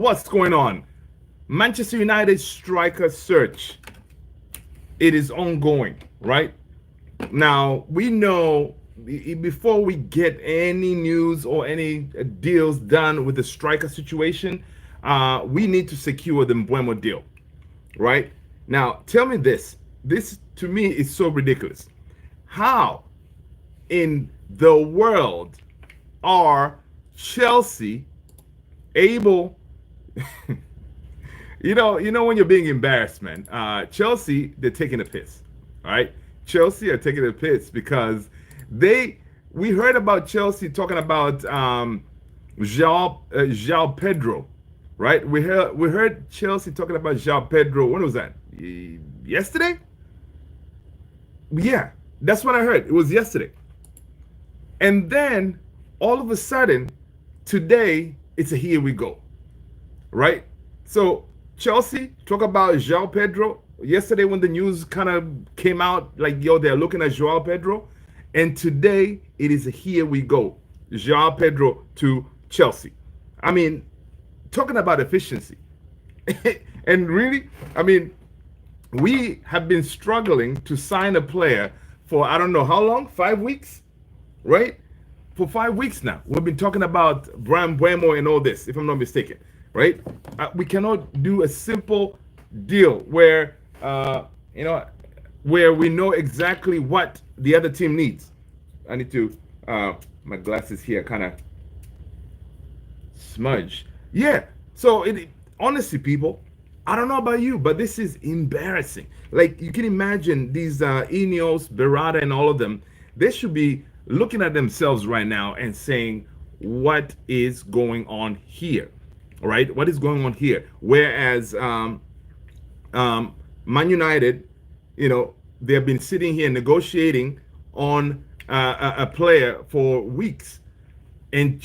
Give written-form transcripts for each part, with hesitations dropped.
What's going on? Manchester United striker search. It is ongoing, right? Now, we know before we get any news or any deals done with the striker situation, we need to secure the Mbuemo deal, right? Now, tell me this. This to me is so ridiculous. How in the world are Chelsea able you know when you're being embarrassed, man. Chelsea, they're taking a piss. All right, Chelsea are taking a piss because they. We heard about Chelsea talking about João Pedro, right? We heard Chelsea talking about João Pedro. When was that? Yesterday? Yeah, that's what I heard. It was yesterday. And then all of a sudden, today it's a here we go, right? So Chelsea talk about João Pedro yesterday when the news kind of came out, like yo, they're looking at João Pedro, and today it is a here we go, João Pedro to Chelsea. I mean, talking about efficiency, and really, I mean, we have been struggling to sign a player for I don't know how long, 5 weeks, right? For 5 weeks now, we've been talking about Brian Buemo and all this, if I'm not mistaken, right? We cannot do a simple deal where, where we know exactly what the other team needs. I need to, my glasses here kind of smudge. Yeah. So honestly, people, I don't know about you, but this is embarrassing. Like you can imagine these Ineos, Berrada, and all of them. They should be looking at themselves right now and saying, "What is going on here?" All right, what is going on here? Whereas Man United, they have been sitting here negotiating on a player for weeks. And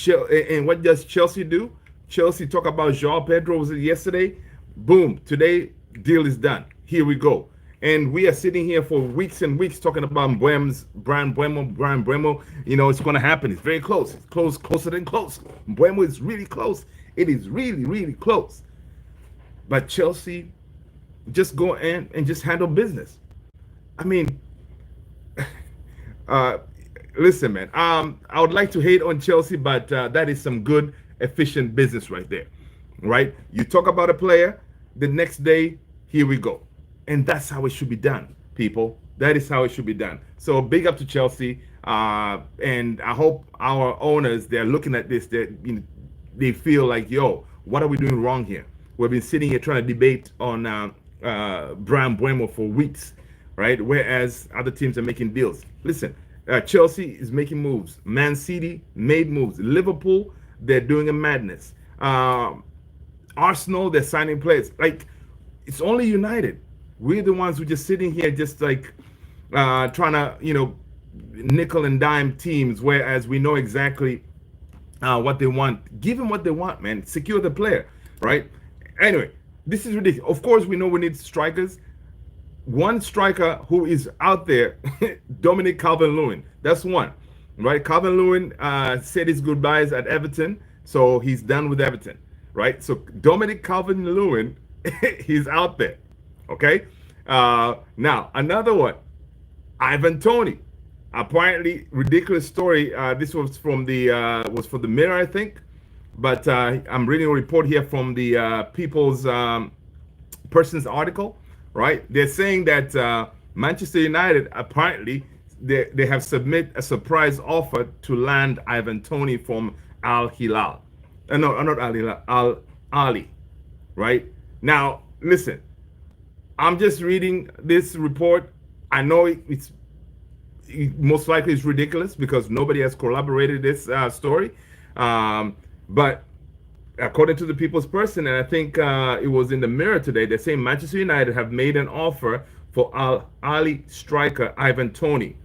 what does Chelsea do? Chelsea talk about João Pedro, was it yesterday? Boom, today deal is done. Here we go. And we are sitting here for weeks and weeks talking about Brian Buemo. It's going to happen. It's very close. It's closer than close. Buemo is really close. It is really, really close. But Chelsea just go in and just handle business. I mean, listen, man. I would like to hate on Chelsea, but that is some good, efficient business right there. Right? You talk about a player, the next day, here we go. And that's how it should be done, people. That is how it should be done. So big up to Chelsea. And I hope our owners, they're looking at this, they feel like, yo, what are we doing wrong here? We've been sitting here trying to debate on Brian Buemo for weeks, right? Whereas other teams are making deals. Listen, Chelsea is making moves. Man City made moves. Liverpool, they're doing a madness. Arsenal, they're signing players. Like, it's only United. We're the ones who just sitting here just like trying to, nickel and dime teams, whereas we know exactly what they want. Give them what they want, man. Secure the player, right? Anyway, this is ridiculous. Of course, we know we need strikers. One striker who is out there, Dominic Calvert-Lewin. That's one, right? Calvert-Lewin said his goodbyes at Everton, so he's done with Everton, right? So Dominic Calvert-Lewin, he's out there. Okay. Now another one, Ivan Toney. Apparently, ridiculous story. This was from the for the Mirror, I think. But I'm reading a report here from the People's Persons article. Right? They're saying that Manchester United apparently they have submit a surprise offer to land Ivan Toney from Al Hilal. No, not Al Hilal. Al Ali. Right? Now, listen. I'm just reading this report. I know it most likely is ridiculous because nobody has corroborated this story. But according to the People's Person, and I think it was in the Mirror today, they're saying Manchester United have made an offer for Al Ali striker Ivan Toney.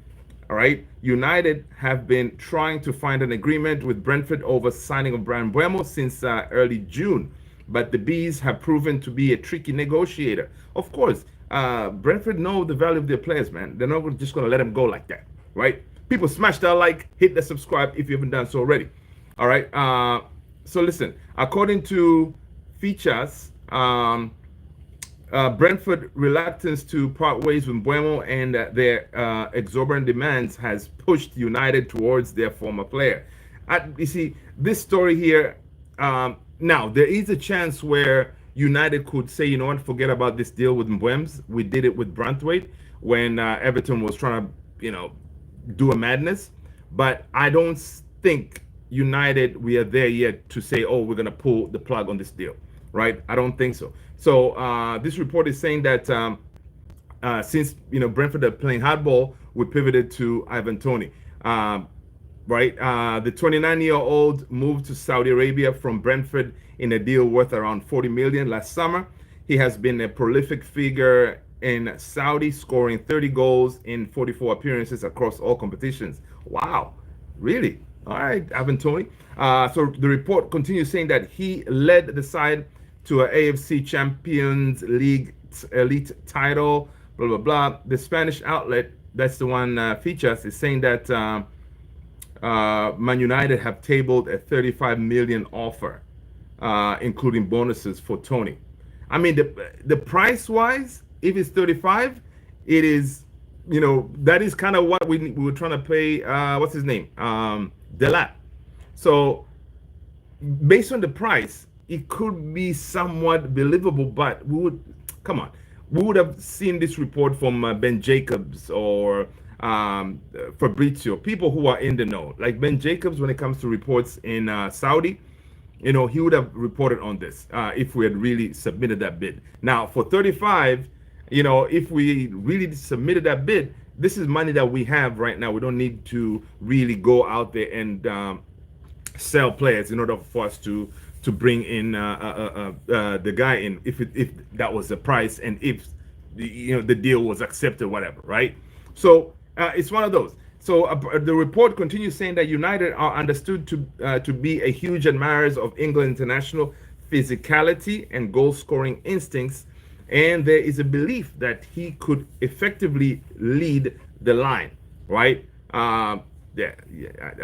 All right. United have been trying to find an agreement with Brentford over signing of Brian Buemo since early June. But the Bees have proven to be a tricky negotiator. Of course, Brentford know the value of their players, man. They're not just going to let them go like that, right? People, smash that like, hit the subscribe if you haven't done so already. All right. So listen, according to features Brentford reluctance to part ways with Buemo and their exorbitant demands has pushed United towards their former player. You see, this story here, now there is a chance where United could say, you know what, forget about this deal with Mbwems. We did it with Brantwaite when Everton was trying to, do a madness. But I don't think United, we are there yet to say, oh, we're going to pull the plug on this deal, right? I don't think so. So this report is saying that since Brentford are playing hardball, we pivoted to Ivan Toney, right? The 29-year-old moved to Saudi Arabia from Brentford in a deal worth around 40 million last summer. He has been a prolific figure in Saudi, scoring 30 goals in 44 appearances across all competitions. Wow, really? All right, Ivan Toney. So the report continues saying that he led the side to an AFC Champions League elite title, blah, blah, blah. The Spanish outlet, that's the one features, is saying that Man United have tabled a 35 million offer, including bonuses for Toney. I mean, the price-wise, if it's 35, it is, that is kind of what we were trying to pay, what's his name? Delap. So, based on the price, it could be somewhat believable, but we would have seen this report from Ben Jacobs or Fabrizio, people who are in the know. Like Ben Jacobs, when it comes to reports in Saudi, he would have reported on this if we had really submitted that bid. Now, for 35, if we really submitted that bid, this is money that we have right now. We don't need to really go out there and sell players in order for us to bring in the guy in, if that was the price and if the deal was accepted, whatever, right? So it's one of those. So the report continues saying that United are understood to be a huge admirers of England international physicality and goal-scoring instincts, and there is a belief that he could effectively lead the line, right? I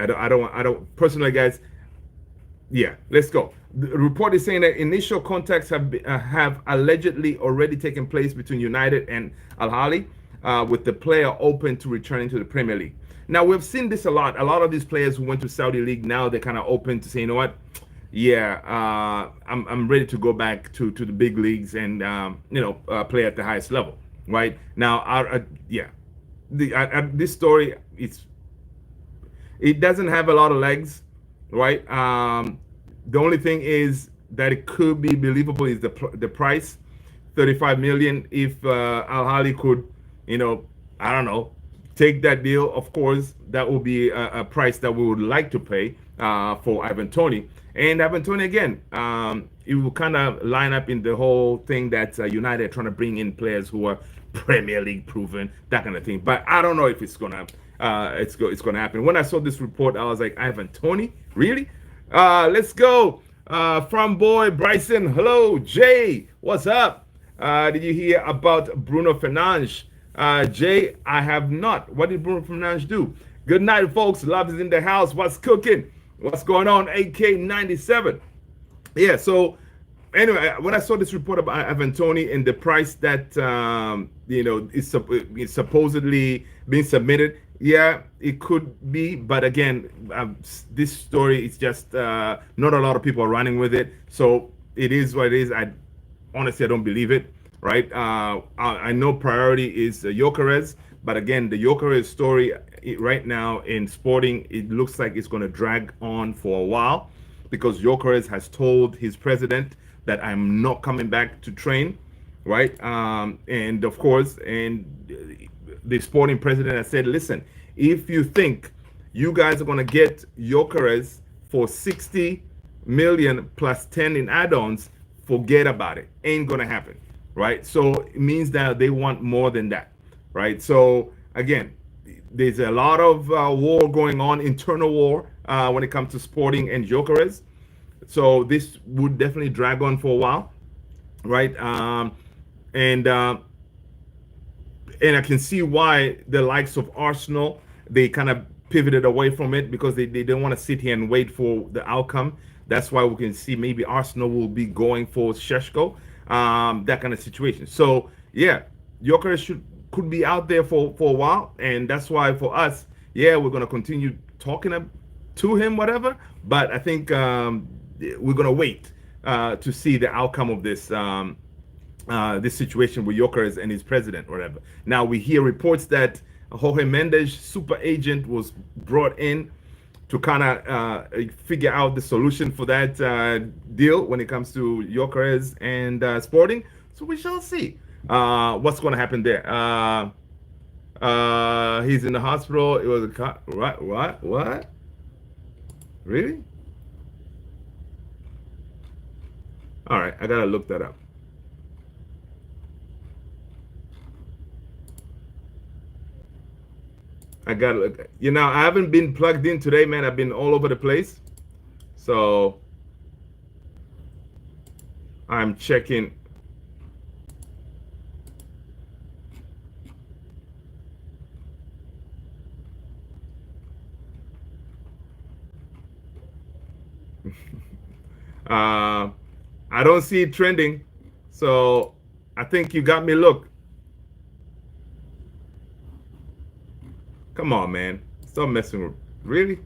don't personally, guys. Yeah, let's go. The report is saying that initial contacts have allegedly already taken place between United and Al Ahly, with the player open to returning to the Premier League. Now, we've seen this a lot. A lot of these players who went to Saudi League, now they're kind of open to say, you know what? Yeah, I'm ready to go back to the big leagues and play at the highest level, right? Now, this story, it doesn't have a lot of legs, right? The only thing is that it could be believable is the price, 35 million. If Al Ahly could, I don't know, take that deal, of course, that will be a price that we would like to pay for Ivan Toney. And Ivan Toney, again, it will kind of line up in the whole thing that United are trying to bring in players who are Premier League proven, that kind of thing. But I don't know if it's gonna happen. When I saw this report, I was like, Ivan Toney, really? Let's go. From boy Bryson, hello. Jay, what's up? Did you hear about Bruno Fernandes? Jay, I have not. What did Bruno Fernandes do? Good night, folks. Love is in the house. What's cooking? What's going on? AK97. Yeah, so anyway, when I saw this report about Ivan Toney and the price that is supposedly being submitted, yeah, it could be, but again, this story is just not a lot of people are running with it, so it is what it is. Honestly, I don't believe it, right? I know priority is Gyökeres, but again, the Gyökeres story right now in Sporting, it looks like it's going to drag on for a while, because Gyökeres has told his president that I'm not coming back to train, right? And of course, the Sporting president has said, listen, if you think you guys are going to get Gyökeres for 60 million plus 10 in add-ons, forget about it. Ain't going to happen, right? So it means that they want more than that, right? So again, there's a lot of war going on, internal war, when it comes to Sporting and Gyökeres. So this would definitely drag on for a while, right? And I can see why the likes of Arsenal, they kind of pivoted away from it, because they don't want to sit here and wait for the outcome. That's why we can see maybe Arsenal will be going for Sheshko, that kind of situation. So yeah, Gyökeres could be out there for a while, and that's why for us, yeah, we're gonna continue talking to him, whatever. But I think we're gonna wait to see the outcome of this situation with Gyökeres and his president, whatever. Now we hear reports that Jorge Mendes, super agent, was brought in to kind of figure out the solution for that deal when it comes to Gyökeres and Sporting. So we shall see what's going to happen there. He's in the hospital. It was a what? Really? All right, I gotta look that up. I got, I haven't been plugged in today, man. I've been all over the place. So I'm checking. I don't see it trending. So I think you got me. Look. Come on, man. Stop messing with. Really?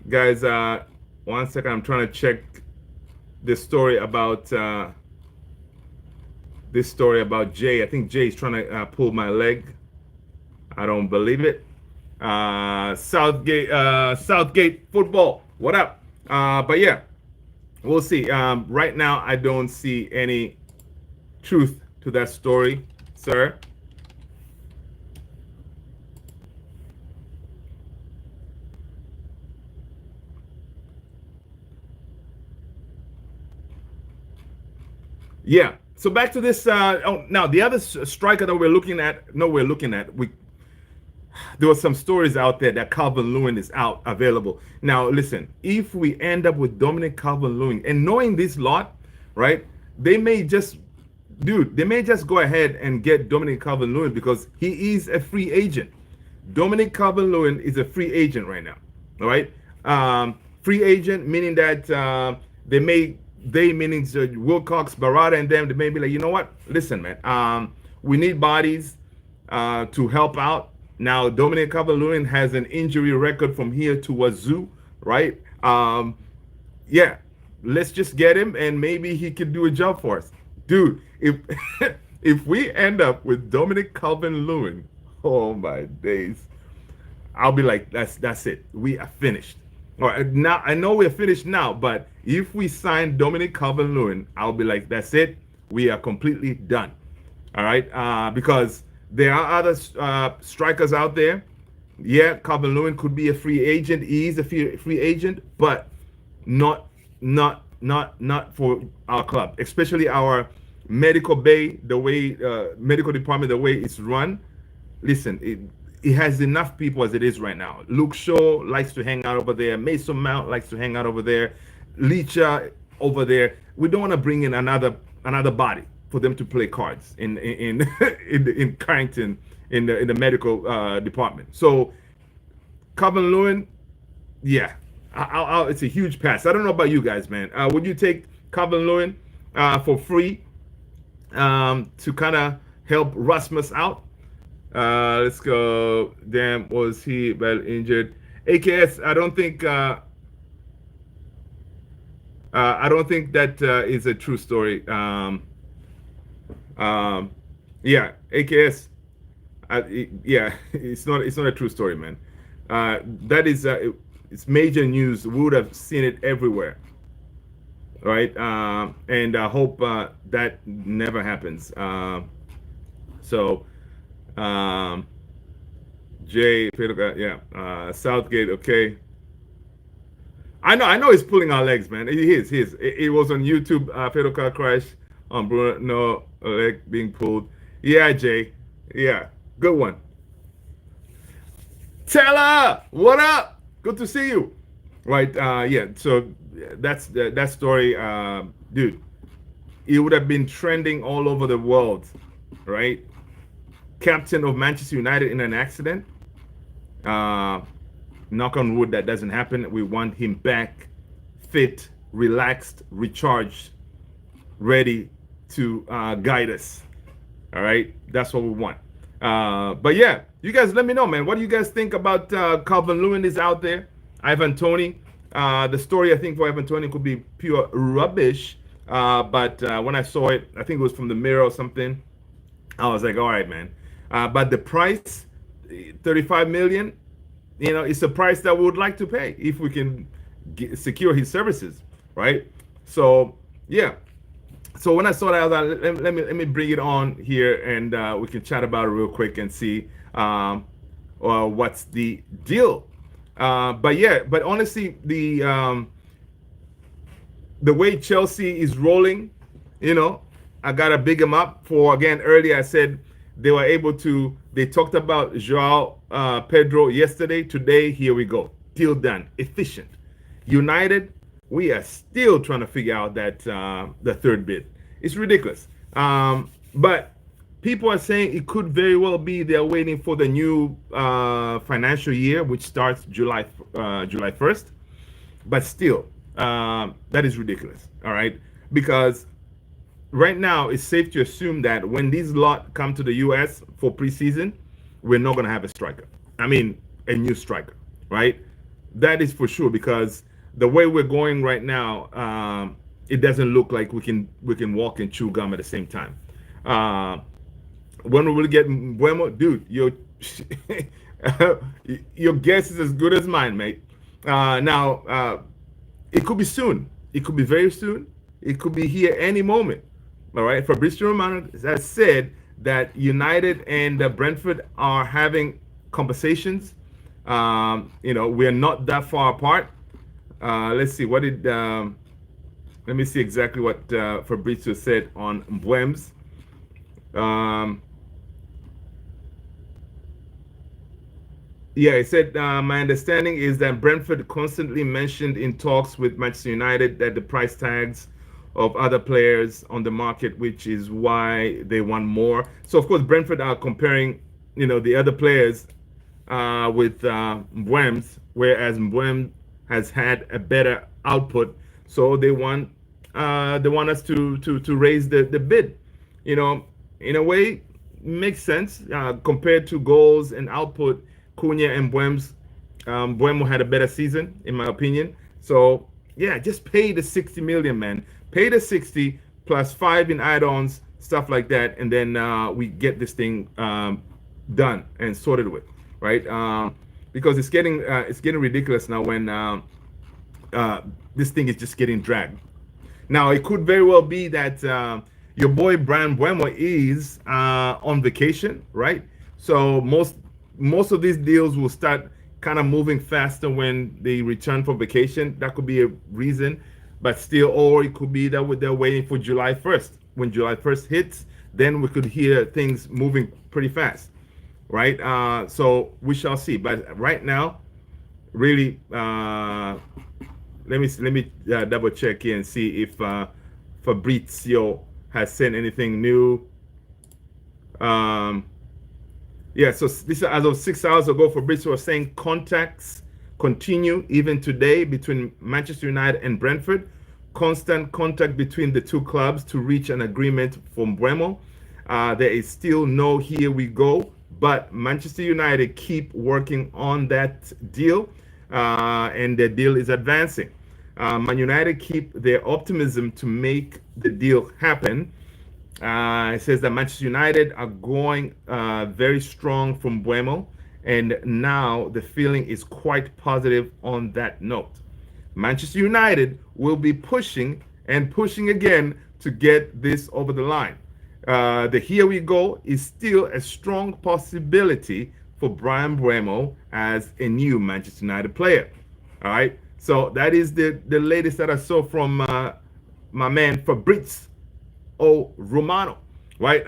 Guys, 1 second. I'm trying to check this story about Jay. I think Jay's trying to pull my leg. I don't believe it. Southgate football. What up? But yeah, we'll see. Right now, I don't see any truth to that story, sir. Yeah. So back to this. Now the other striker that we're looking at. No, we're looking at. There were some stories out there that Calvert-Lewin is out available. Now listen, if we end up with Dominic Calvert-Lewin, and knowing this lot, right? They may just go ahead and get Dominic Calvert-Lewin because he is a free agent. Dominic Calvert-Lewin is a free agent right now. All right, free agent meaning that meaning Wilcox, Barada, and them. They may be like, you know what? Listen, man, we need bodies to help out. Now Dominic Calvert-Lewin has an injury record from here to Wazoo, right? Yeah, let's just get him, and maybe he could do a job for us. Dude, if if we end up with Dominic Calvert-Lewin, oh my days, I'll be like, that's it. We are finished. All right, now I know we're finished now, but if we sign Dominic Calvert-Lewin, I'll be like, that's it. We are completely done. All right, because there are other strikers out there. Yeah, Calvert-Lewin could be a free agent. He is a free agent, but not for our club, especially our medical bay, the way medical department, the way it's run. Listen, it has enough people as it is right now. Luke Shaw likes to hang out over there. Mason Mount likes to hang out over there. Licha over there. We don't want to bring in another body for them to play cards in Carrington in the medical department. So Calvert-Lewin, yeah, it's a huge pass. I don't know about you guys, man. Would you take Calvert-Lewin for free to kind of help Rasmus out? Let's go. Damn, was he well injured? AKS, I don't think that is a true story. Yeah, AKS. Yeah, it's not a true story, man. That is it's major news. We would have seen it everywhere, right? And I hope that never happens. So, Jay, yeah, Southgate, okay. I know he's pulling our legs, man. He is. It was on YouTube. Fatal car crash on Bruno, leg being pulled. Yeah, Jay. Yeah, good one. Taylor, what up? Good to see you. Right. Yeah. So that's that story, dude. It would have been trending all over the world, right? Captain of Manchester United in an accident. Uh, knock on wood that doesn't happen. We want him back, fit, relaxed, recharged, ready to guide us. All right, that's what we want. But yeah, you guys let me know, man. What do you guys think about Calvin Lewin is out there? Ivan Toney. The story I think for Ivan Toney could be pure rubbish. But when I saw it, I think it was from the Mirror or something. I was like, all right, man. But the price, 35 million, it's a price that we would like to pay if we can secure his services, right? So yeah, so when I saw that, I was like, let me bring it on here, and we can chat about it real quick and see what's the deal. But yeah, but honestly, the way Chelsea is rolling, you know, I gotta big them up for, again, earlier I said they were able to. They talked about Joao Pedro yesterday. Today, here we go. Deal done. Efficient. United, we are still trying to figure out that the third bid. It's ridiculous. But people are saying it could very well be they're waiting for the new financial year, which starts July 1st. But still, that is ridiculous. All right, because right now it's safe to assume that when these lot come to the U.S. for preseason, we're not going to have a striker. I mean, a new striker, right? That is for sure, because the way we're going right now, it doesn't look like we can walk and chew gum at the same time. When we will get Bueno, dude, your guess is as good as mine, mate. Now, it could be soon. It could be very soon. It could be here any moment. All right. Fabrizio Romano has said that United and Brentford are having conversations. We're not that far apart. Let's see. Let me see exactly what Fabrizio said on Mbwems. Yeah, he said, my understanding is that Brentford constantly mentioned in talks with Manchester United that the price tags of other players on the market, which is why they want more. So, of course, Brentford are comparing, the other players with Mbwems, whereas Mbwem has had a better output. So they want us to raise the bid. In a way, makes sense compared to goals and output. Cunha and Buemo had a better season, in my opinion. So yeah, just pay the 60 million, man. Pay the 60 plus 5 in add-ons, stuff like that, and then we get this thing done and sorted with, right? Because it's getting ridiculous now when this thing is just getting dragged. Now it could very well be that your boy Brian Buemo is on vacation, right? So most of these deals will start kind of moving faster when they return from vacation. That could be a reason, but still, or it could be that they're waiting for July 1st. When July 1st hits, then we could hear things moving pretty fast, right? So we shall see. But right now, really, let me double check here and see if Fabrizio has sent anything new. Yeah, so this is as of 6 hours ago. Fabrizio was saying contacts continue even today between Manchester United and Brentford. Constant contact between the two clubs to reach an agreement for Mbeumo. There is still no here we go, but Manchester United keep working on that deal, and the deal is advancing. Man United keep their optimism to make the deal happen. It says that Manchester United are going very strong from Buemo, and now the feeling is quite positive on that note. Manchester United will be pushing and pushing again to get this over the line. The here we go is still a strong possibility for Brian Buemo as a new Manchester United player. All right, so that is the latest that I saw from my man Fabrizio Romano, right?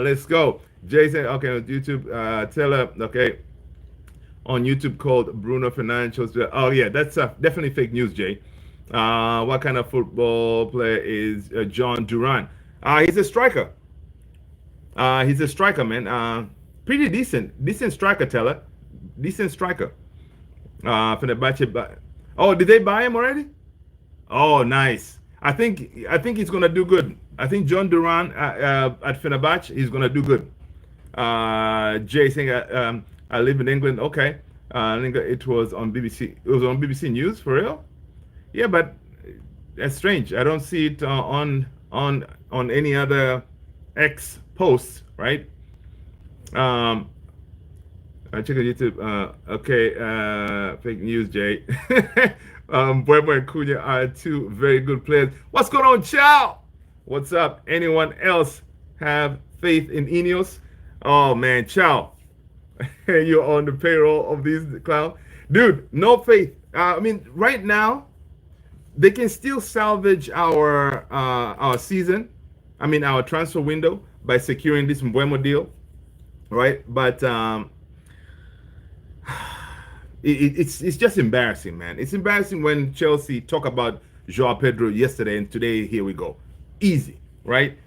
Let's go. Jason, okay, on YouTube, Teller, okay, on YouTube called Bruno Fernandes. Oh yeah, that's definitely fake news, Jay. What kind of football player is John Duran? He's a striker. He's a striker, man. Pretty decent striker, Teller. decent striker. Fenerbahce. Oh, did they buy him already? Oh, nice. I think he's gonna do good. I think John Duran at Fenerbahce, he's gonna do good. Jay saying I live in England. Okay. I think it was on BBC. It was on BBC News for real. Yeah, but that's strange. I don't see it on any other X posts, right? Um, I check on YouTube. Okay, fake news, Jay. Buemo and Cunha are two very good players. What's going on, Chow? What's up? Anyone else have faith in Ineos? Oh man, Chow, you're on the payroll of these clowns, dude. No faith. I mean, right now they can still salvage our season. I mean, our transfer window by securing this Mbuemo deal, right? But it's just embarrassing, man. It's embarrassing when Chelsea talk about Joao Pedro yesterday and today here we go. Easy, right?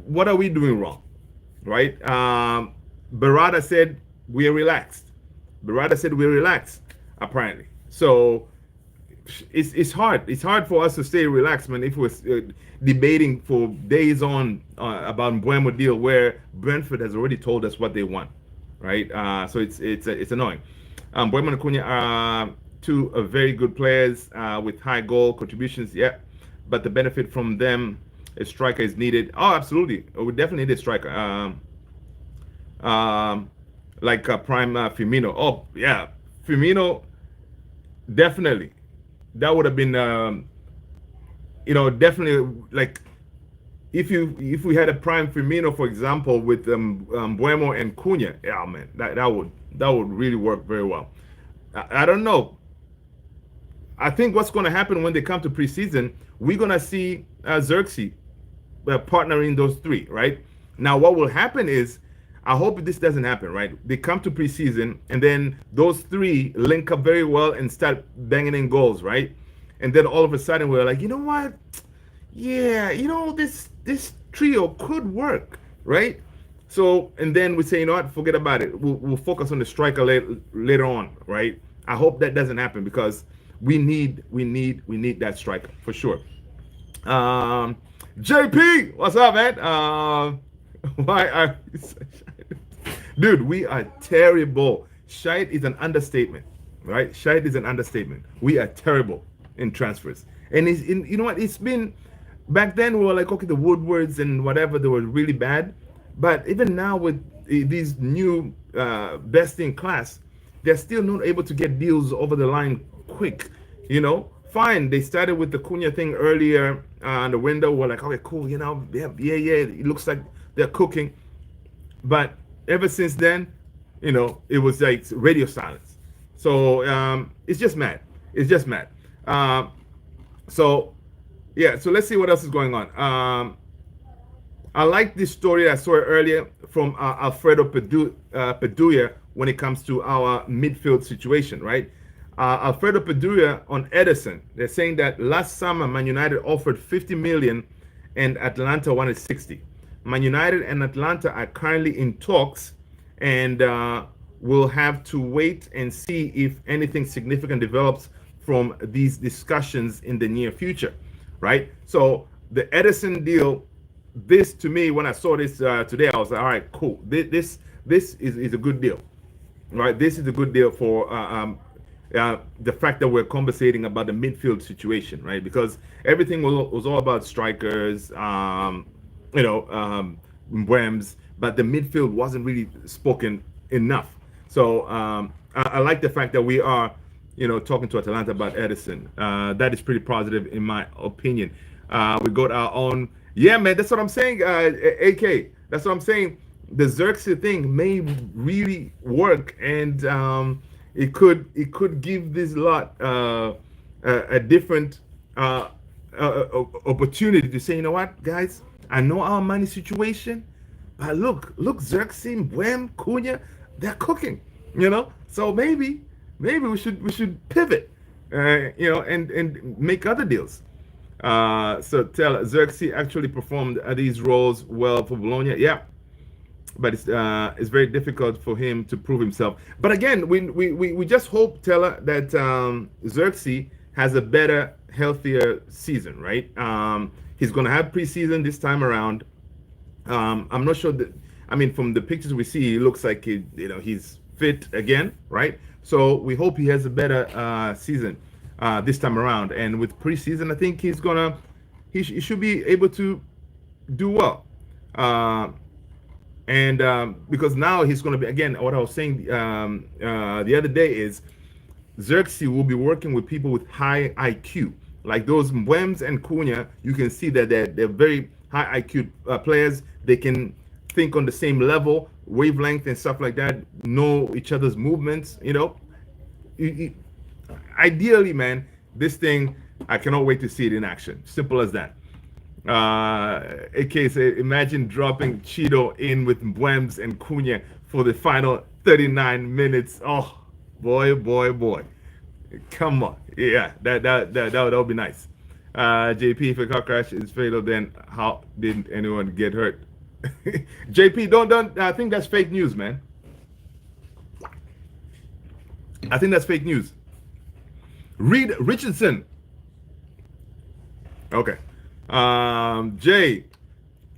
What are we doing wrong, right? Barada said we're relaxed. Barada said we're relaxed, apparently. So it's hard. It's hard for us to stay relaxed, man. If we're debating for days on about Mbuemo deal, where Brentford has already told us what they want, right? So it's annoying. Mbuemo and Cunha are two very good players with high goal contributions. Yeah, but the benefit from them, a striker is needed. Oh, absolutely. We definitely need a striker. Like prime Firmino. Oh yeah, Firmino definitely. That would have been, definitely like if we had a prime Firmino, for example, with Buemo and Cunha. Yeah, man, that would really work very well. I don't know. I think what's going to happen when they come to preseason, we're going to see Xerxes partnering those three, right? Now, what will happen is, I hope this doesn't happen, right? They come to preseason and then those three link up very well and start banging in goals, right? And then all of a sudden we're like, you know what? Yeah, this trio could work, right? So, and then we say, you know what? Forget about it. We'll focus on the striker later on, right? I hope that doesn't happen because we need that striker for sure. JP, what's up, man? Why are you so shy? Dude, we are terrible. Shite is an understatement, right? Shite is an understatement. We are terrible in transfers. And you know what? It's been, back then we were like, okay, the Woodwards and whatever, they were really bad. But even now with these new best in class, they're still not able to get deals over the line quick. Fine, they started with the Cunha thing earlier on the window. We're like, okay, cool, yeah, it looks like they're cooking. But ever since then, it was like radio silence. So it's just mad. It's just mad. So let's see what else is going on. I like this story I saw earlier from Alfredo Pedulla when it comes to our midfield situation, right? Alfredo Pedulla on Ederson, they're saying that last summer Man United offered 50 million and Atlanta wanted 60. Man United and Atlanta are currently in talks, and we'll have to wait and see if anything significant develops from these discussions in the near future, right? So the Ederson deal, this to me, when I saw this today, I was like, all right, cool. This is a good deal, right? This is a good deal for the fact that we're conversating about the midfield situation, right? Because everything was all about strikers, Mbwems, but the midfield wasn't really spoken enough. So I like the fact that we are, talking to Atalanta about Ederson. That is pretty positive in my opinion. We got our own, yeah, man. That's what I'm saying. AK, that's what I'm saying. The Xerxes thing may really work, and it could give this lot a different opportunity to say, you know what, guys, I know our money situation, but look, Xerxes, Mbwem, Cunha, they're cooking, So maybe we should pivot, and make other deals. So tell Xerxes actually performed these roles well for Bologna. Yeah, but it's very difficult for him to prove himself. But again, we just hope, Teller, that Xerxes has a better, healthier season, right? He's going to have preseason this time around. I'm not sure that. I mean, from the pictures we see, he looks like he's fit again, right? So we hope he has a better season this time around. And with preseason, I think he should be able to do well. And because now he's going to be, again, what I was saying the other day is Xerxes will be working with people with high IQ. Like those Mbwems and Cunha, you can see that they're very high IQ players. They can think on the same level, wavelength and stuff like that, know each other's movements, ideally, man, this thing, I cannot wait to see it in action. Simple as that. AK said, imagine dropping Cheeto in with Mbwems and Cunha for the final 39 minutes. Oh, boy, boy, boy. Come on. Yeah, that would be nice. JP, if a car crash is fatal, then how didn't anyone get hurt? JP, don't. I think that's fake news, man. I think that's fake news. Reed Richardson. Okay. Jay,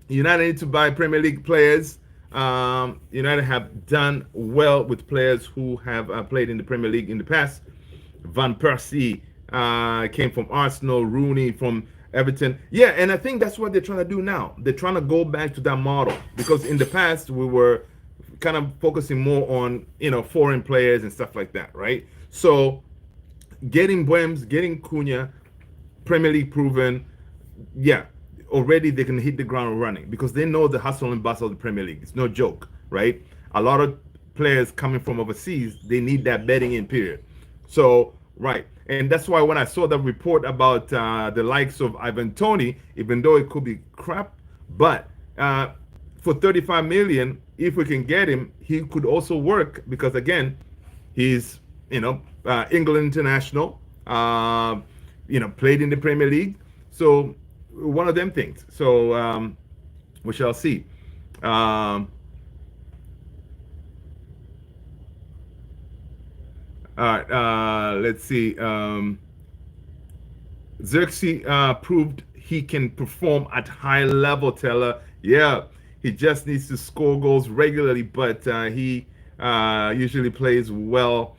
United need to buy Premier League players. United have done well with players who have played in the Premier League in the past. Van Persie came from Arsenal, Rooney from Everton. Yeah, and I think that's what they're trying to do now. They're trying to go back to that model because in the past we were kind of focusing more on foreign players and stuff like that, right? So getting Mbwems, getting Cunha, Premier League proven, yeah, already they can hit the ground running because they know the hustle and bustle of the Premier League. It's no joke, right? A lot of players coming from overseas, they need that bedding in period. So, right. And that's why when I saw the report about the likes of Ivan Toney, even though it could be crap, but for 35 million, if we can get him, he could also work because again, he's England international, played in the Premier League. So one of them things. So we shall see. All right, let's see. Xerxes proved he can perform at high level, Teller. Yeah, he just needs to score goals regularly, but he usually plays well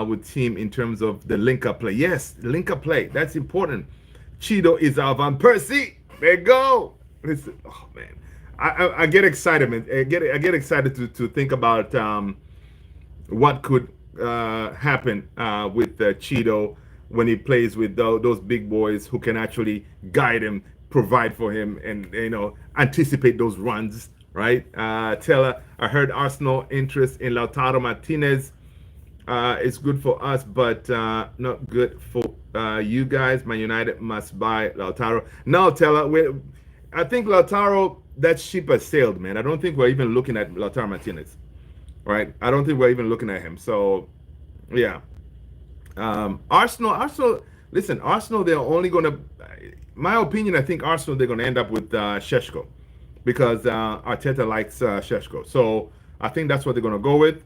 with team in terms of the link-up play. Yes, link-up play. That's important. Cheeto is our Van Persie. There you go. Listen, oh, man. I get excited, man. I get excited to think about what could happen with Cheeto when he plays with those big boys who can actually guide him, provide for him, and anticipate those runs. Right, Teller. I heard Arsenal interest in Lautaro Martinez. It's good for us, but not good for you guys. Man United must buy Lautaro. No, Teller. I think Lautaro, that ship has sailed, man. I don't think we're even looking at Lautaro Martinez. Right? I don't think we're even looking at him. So, yeah. Arsenal. Listen, Arsenal. They're only gonna. My opinion. I think Arsenal. They're gonna end up with Šeško, because Arteta likes Šeško. So I think that's what they're gonna go with.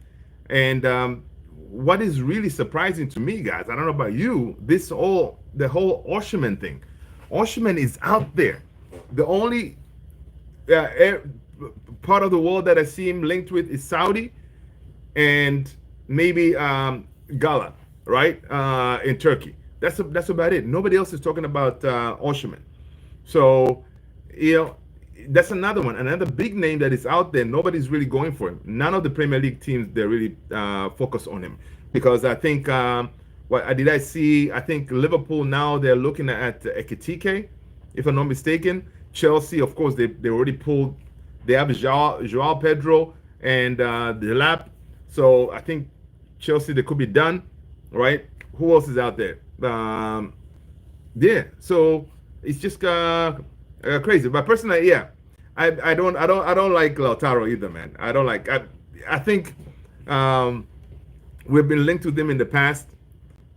And what is really surprising to me, guys, I don't know about you. The whole Osimhen thing. Osimhen is out there. The only part of the world that I see him linked with is Saudi and maybe Gala, right? In Turkey. That's about it. Nobody else is talking about Osimhen. So, that's another one, another big name that is out there. Nobody's really going for him. None of the Premier League teams, they're really focused on him, because I think what did I see? I think Liverpool now they're looking at Ekitike, if I'm not mistaken. Chelsea, of course, they already pulled. They have Joao Pedro and Delap. So I think Chelsea, they could be done, right? Who else is out there? Yeah. So it's just crazy. But personally, yeah, I don't like Lautaro either, man. I don't like. I think we've been linked to them in the past.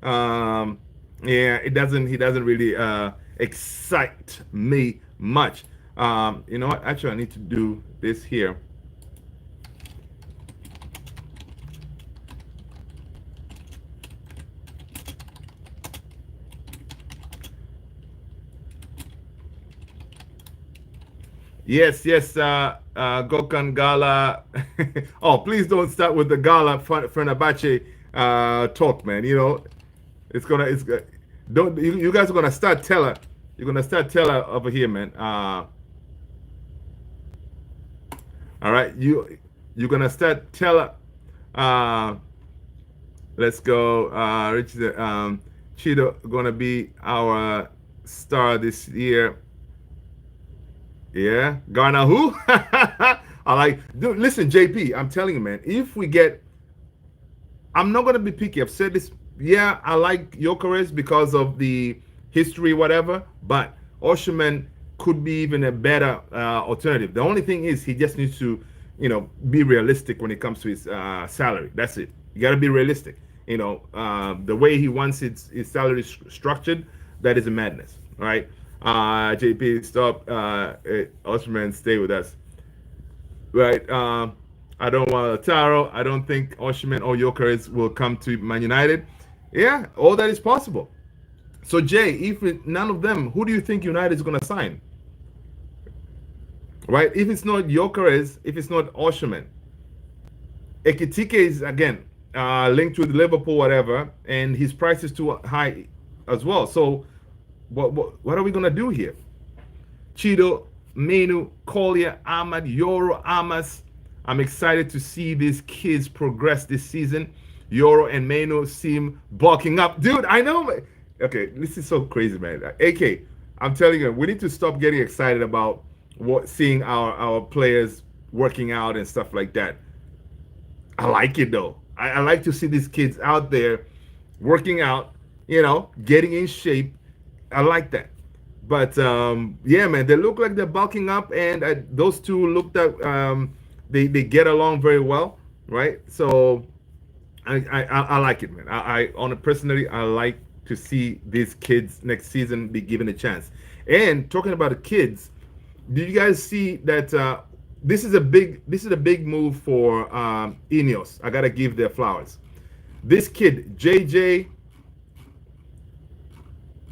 Yeah, he doesn't really excite me much. You know what? Actually, I need to do this here. Yes, yes, Gokhan Gala. Oh, please don't start with the Gala Fenerbahce talk, man. You know, it's don't you guys are gonna start teller. You're gonna start teller over here, man. All right, you're gonna start teller. Uh, let's go. Richard, Cheeto gonna be our star this year. Yeah, Garner who? I like. Dude, listen, JP. I'm telling you, man. If we get, I'm not gonna be picky. I've said this. Yeah, I like Jokeres because of the history, whatever. But Osherman could be even a better alternative. The only thing is he just needs to, be realistic when it comes to his salary. That's it. You got to be realistic. The way he wants his salary structured, that is a madness, right? JP, stop. Osherman, stay with us. Right. I don't want Taro. I don't think Oshiman or Jokeres will come to Man United. Yeah, all that is possible. So Jay, if none of them, who do you think United is going to sign? Right? If it's not Jokeres, if it's not Oshiman, Ekitike is again linked with Liverpool, whatever, and his price is too high as well. So what are we going to do here? Chido, Menu, Collier, Ahmad, Yoro, Amas. I'm excited to see these kids progress this season. Yoro and Menu seem bulking up. Dude, I know. Okay, this is so crazy, man. AK, I'm telling you, we need to stop getting excited about seeing our players working out and stuff like that. I like it though. I like to see these kids out there working out, getting in shape. I like that. But yeah, man, they look like they're bulking up, and those two look that they get along very well, right? So I like it, man. On a personally, I like to see these kids next season be given a chance. And talking about the kids, do you guys see that this is a big move for Ineos? I gotta give their flowers. This kid, JJ.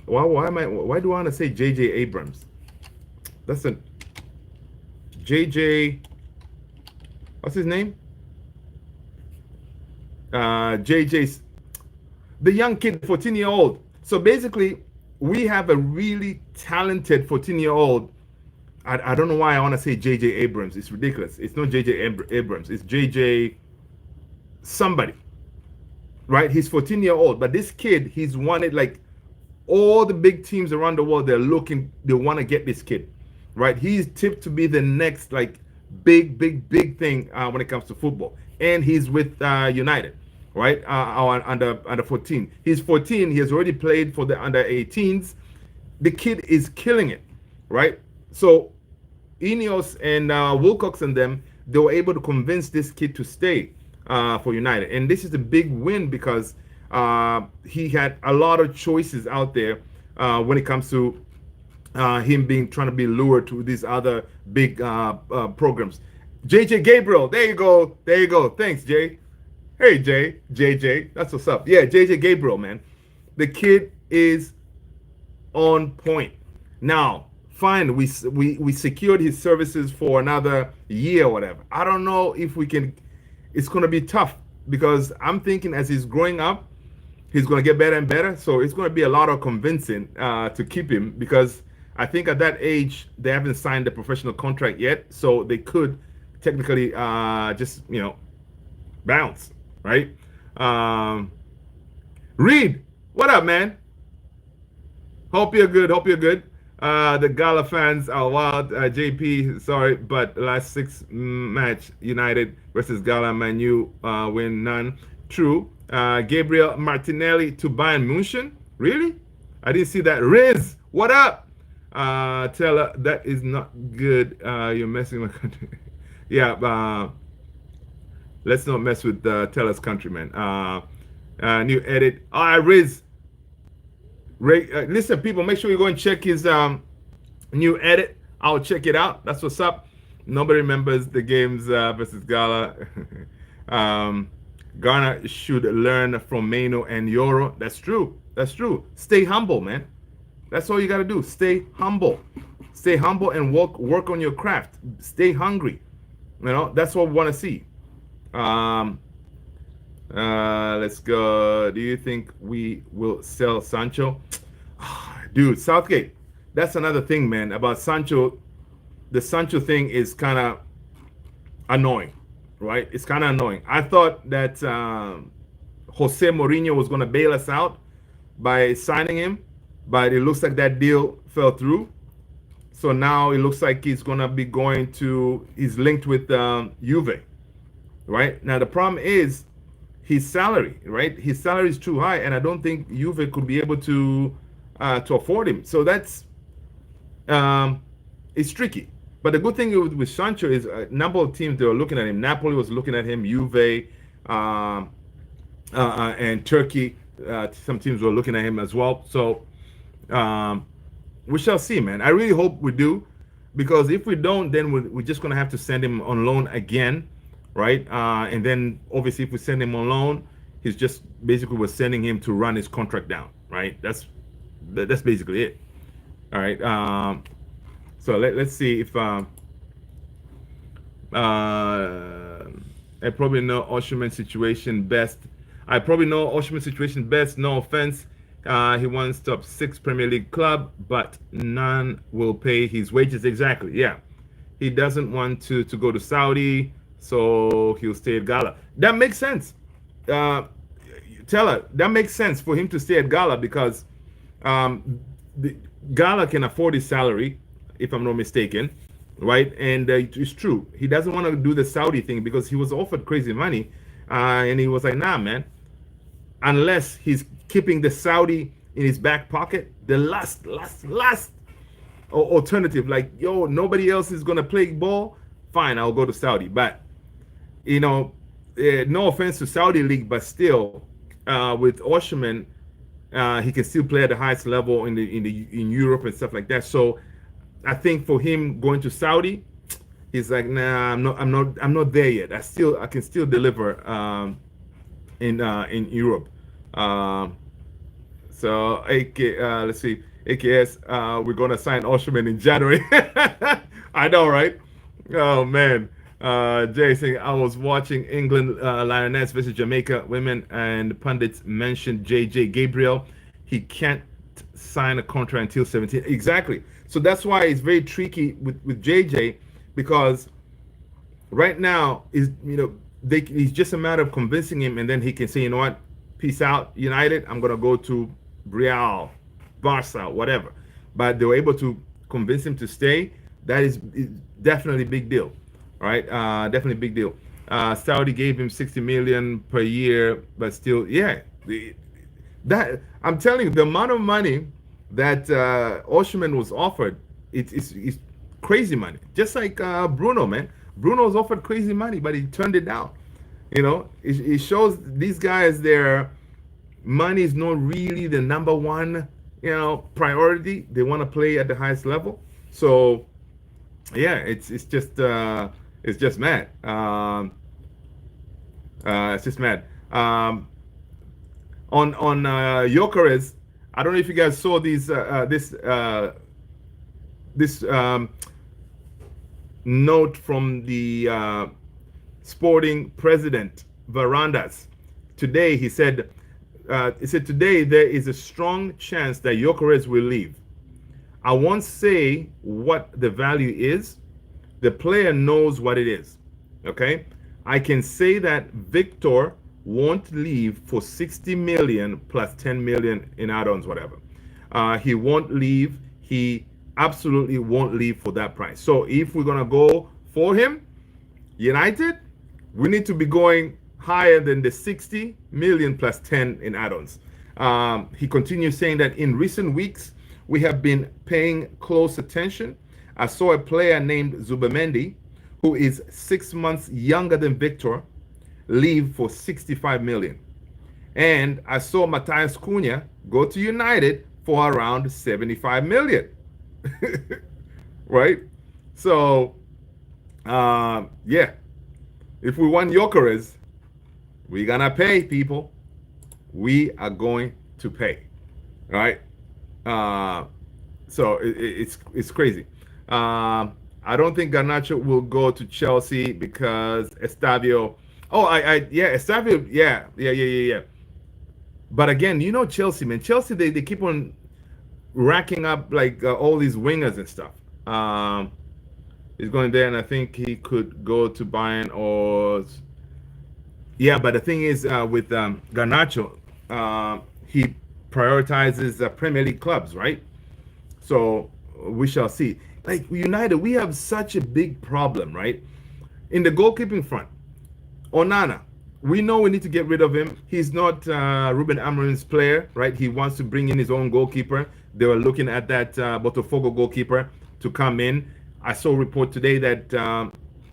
Why do I want to say JJ Abrams? That's a JJ. What's his name? JJ's the young kid, 14-year-old. So basically, we have a really talented 14-year-old. I don't know why I want to say JJ Abrams. It's ridiculous. It's not JJ Abrams. It's JJ somebody, right? He's 14-year-old, but this kid, he's wanted like all the big teams around the world. They want to get this kid, right? He's tipped to be the next like big thing when it comes to football, and he's with United, right? Under 14. He's 14. He has already played for the under 18s. The kid is killing it, right? So Ineos and Wilcox and them, they were able to convince this kid to stay for United, and this is a big win because he had a lot of choices out there when it comes to him trying to be lured to these other big programs. JJ Gabriel, there you go, Thanks, Jay. Hey, JJ, that's what's up. Yeah, JJ Gabriel, man, the kid is on point. Now, fine, we secured his services for another year or whatever. I don't know if we can. It's going to be tough because I'm thinking as he's growing up, he's going to get better and better. So it's going to be a lot of convincing to keep him because I think at that age they haven't signed a professional contract yet, so they could technically just bounce, right? Reed, what up, man? Hope you're good. The Gala fans are wild. JP, sorry, but the last six match, United versus Gala, Man U win none. True. Gabriel Martinelli to Bayern München. Really? I didn't see that. Riz, what up? Tell her that is not good. You're messing with my country. Yeah, let's not mess with Teller's countryman. New edit. All right, Riz. Listen, people, make sure you go and check his new edit. I'll check it out. That's what's up. Nobody remembers the games versus Gala. Ghana should learn from Meno and Yoro. That's true. Stay humble, man. That's all you got to do. Stay humble. Stay humble and work on your craft. Stay hungry. That's what we want to see. Um, let's go. Do you think we will sell Sancho? Dude, Southgate. That's another thing, man. About Sancho, the Sancho thing is kind of annoying, right? It's kind of annoying. I thought that Jose Mourinho was going to bail us out by signing him, but it looks like that deal fell through. So now it looks like he's going to be he's linked with Juve, right? Now the problem is his salary, right? His salary is too high, and I don't think Juve could be able to afford him. So that's it's tricky. But the good thing with Sancho is a number of teams they were looking at him. Napoli was looking at him, Juve, and Turkey. Some teams were looking at him as well. So we shall see, man. I really hope we do, because if we don't, then we're just going to have to send him on loan again, right? And then obviously if we send him on loan, he's just basically we're sending him to run his contract down, right? That's basically it. All right. So let's see if I probably know Osherman's situation best. I probably know Osherman's situation best. No offense. He wants top 6 Premier League club, but none will pay his wages. Exactly. Yeah. He doesn't want to go to Saudi, so he'll stay at Gala. That makes sense. Teller, that makes sense for him to stay at Gala because Gala can afford his salary, if I'm not mistaken, right? And it's true. He doesn't want to do the Saudi thing because he was offered crazy money, and he was like, nah, man. Unless he's keeping the Saudi in his back pocket, the last alternative, like, yo, nobody else is gonna play ball, fine, I'll go to Saudi. But no offense to Saudi league, but still, with Osherman, he can still play at the highest level in Europe and stuff like that. So I think for him going to Saudi, he's like, nah, I'm not there yet. I can still deliver in Europe. So let's see, AKS, we're gonna sign Osherman in January. I know, right? Oh man. Jay saying, I was watching England Lioness versus Jamaica women, and pundits mentioned JJ Gabriel. He can't sign a contract until 17. Exactly. So that's why it's very tricky with JJ, because right now it's just a matter of convincing him, and then he can say, you know what, peace out, United. I'm gonna go to Real, Barca, whatever. But they were able to convince him to stay. That is definitely a big deal. Right, definitely a big deal. Saudi gave him 60 million per year, but still, yeah. That I'm telling you, the amount of money that Osherman was offered, it's crazy money. Just like Bruno, man. Bruno was offered crazy money, but he turned it down. It shows these guys, their money is not really the number one, priority. They want to play at the highest level. So, yeah, it's just mad. It's just mad. On Gyökeres, I don't know if you guys saw this note from the Sporting president Varandas. Today he said, today there is a strong chance that Gyökeres will leave. I won't say what the value is. The player knows what it is. Okay? I can say that Victor won't leave for 60 million plus 10 million in add-ons, whatever. He won't leave. He absolutely won't leave for that price. So if we're going to go for him, United, we need to be going higher than the 60 million plus 10 in add-ons. He continues saying that in recent weeks, we have been paying close attention. I saw a player named Zubamendi, who is 6 months younger than Victor, leave for 65 million. And I saw Matthias Cunha go to United for around 75 million. Right? So, yeah. If we want Gyökeres, we're going to pay, people. We are going to pay. All right? So it's crazy. I don't think Garnacho will go to Chelsea because Estavio. Oh, yeah, Estavio. Yeah. But again, you know Chelsea, man. Chelsea, they keep on racking up like all these wingers and stuff. Um, he's going there, and I think he could go to Bayern or yeah. But the thing is, with Garnacho, he prioritizes Premier League clubs, right? So we shall see. Like United, we have such a big problem, right? In the goalkeeping front, Onana, we know we need to get rid of him. He's not Ruben Amorim's player, right? He wants to bring in his own goalkeeper. They were looking at that Botafogo goalkeeper to come in. I saw a report today that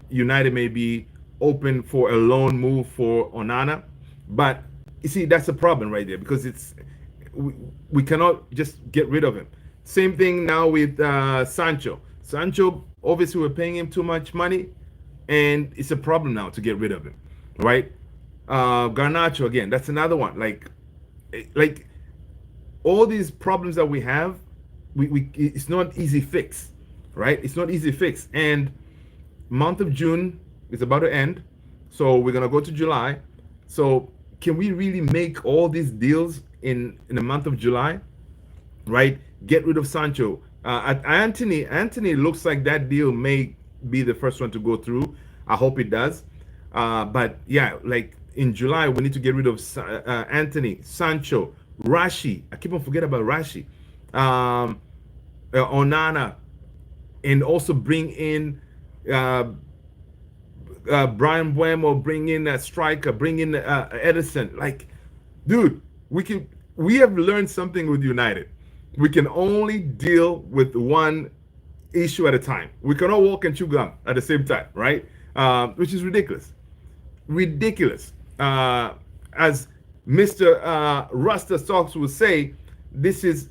United may be open for a loan move for Onana. But you see, that's the problem right there because we cannot just get rid of him. Same thing now with Sancho. Sancho, obviously, we're paying him too much money, and it's a problem now to get rid of him, right? Garnacho again, that's another one. Like all these problems that we have, we it's not easy fix, right? It's not easy fix. And month of June is about to end, so we're gonna go to July. So can we really make all these deals in the month of July, right? Get rid of Sancho. Anthony looks like that deal may be the first one to go through. I hope it does. But yeah, like in July, we need to get rid of Anthony, Sancho, Rashi. I keep on forgetting about Rashi, Onana, and also bring in Brian Buemo, bring in a striker, bring in Edison. Like, dude, we have learned something with United. We can only deal with one issue at a time. We cannot walk and chew gum at the same time, right? Which is ridiculous. Ridiculous. As Mr. Rasta Stocks would say, this is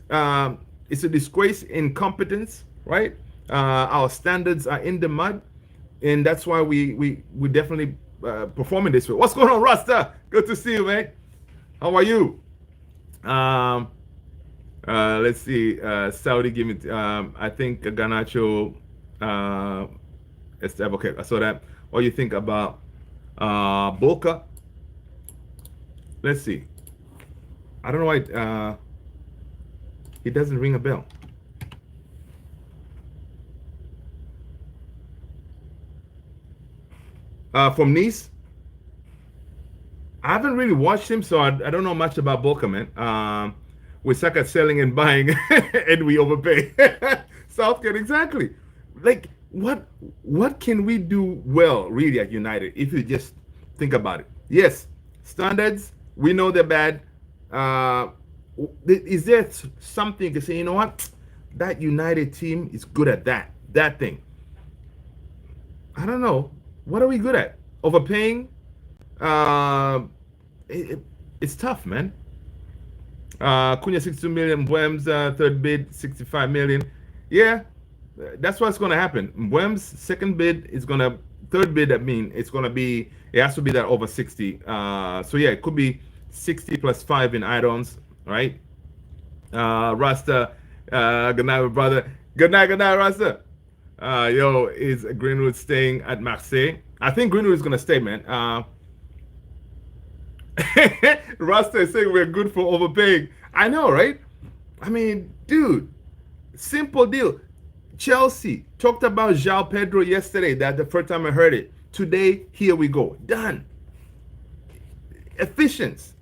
it's a disgrace, incompetence, right? Our standards are in the mud, and that's why we definitely performing this way. What's going on, Rasta? Good to see you, man. How are you? Let's see. Saudi give me. I think Garnacho. Okay, I saw that. What do you think about Boca? Let's see. I don't know why it doesn't ring a bell. From Nice. I haven't really watched him, so I don't know much about Boca, man. We suck at selling and buying, and we overpay. Southgate, exactly. Like, what can we do well, really, at United, if you just think about it? Yes, standards, we know they're bad. Is there something to say, you know what? That United team is good at that thing. I don't know. What are we good at? Overpaying? It's tough, man. Cunha 62 million, Mbwem's third bid 65 million. Yeah, that's what's going to happen. Mbwem's second bid is going to, third bid, I mean, it's going to be, it has to be that over 60. So yeah, it could be 60 plus 5 in add-ons, right? Rasta, good night, brother. Good night, Rasta. Yo, is Greenwood staying at Marseille? I think Greenwood is going to stay, man. Rasta is saying we're good for overpaying. I know, right? I mean, dude, simple deal. Chelsea talked about João Pedro yesterday. That's the first time I heard it. Today, here we go. Done. Efficient.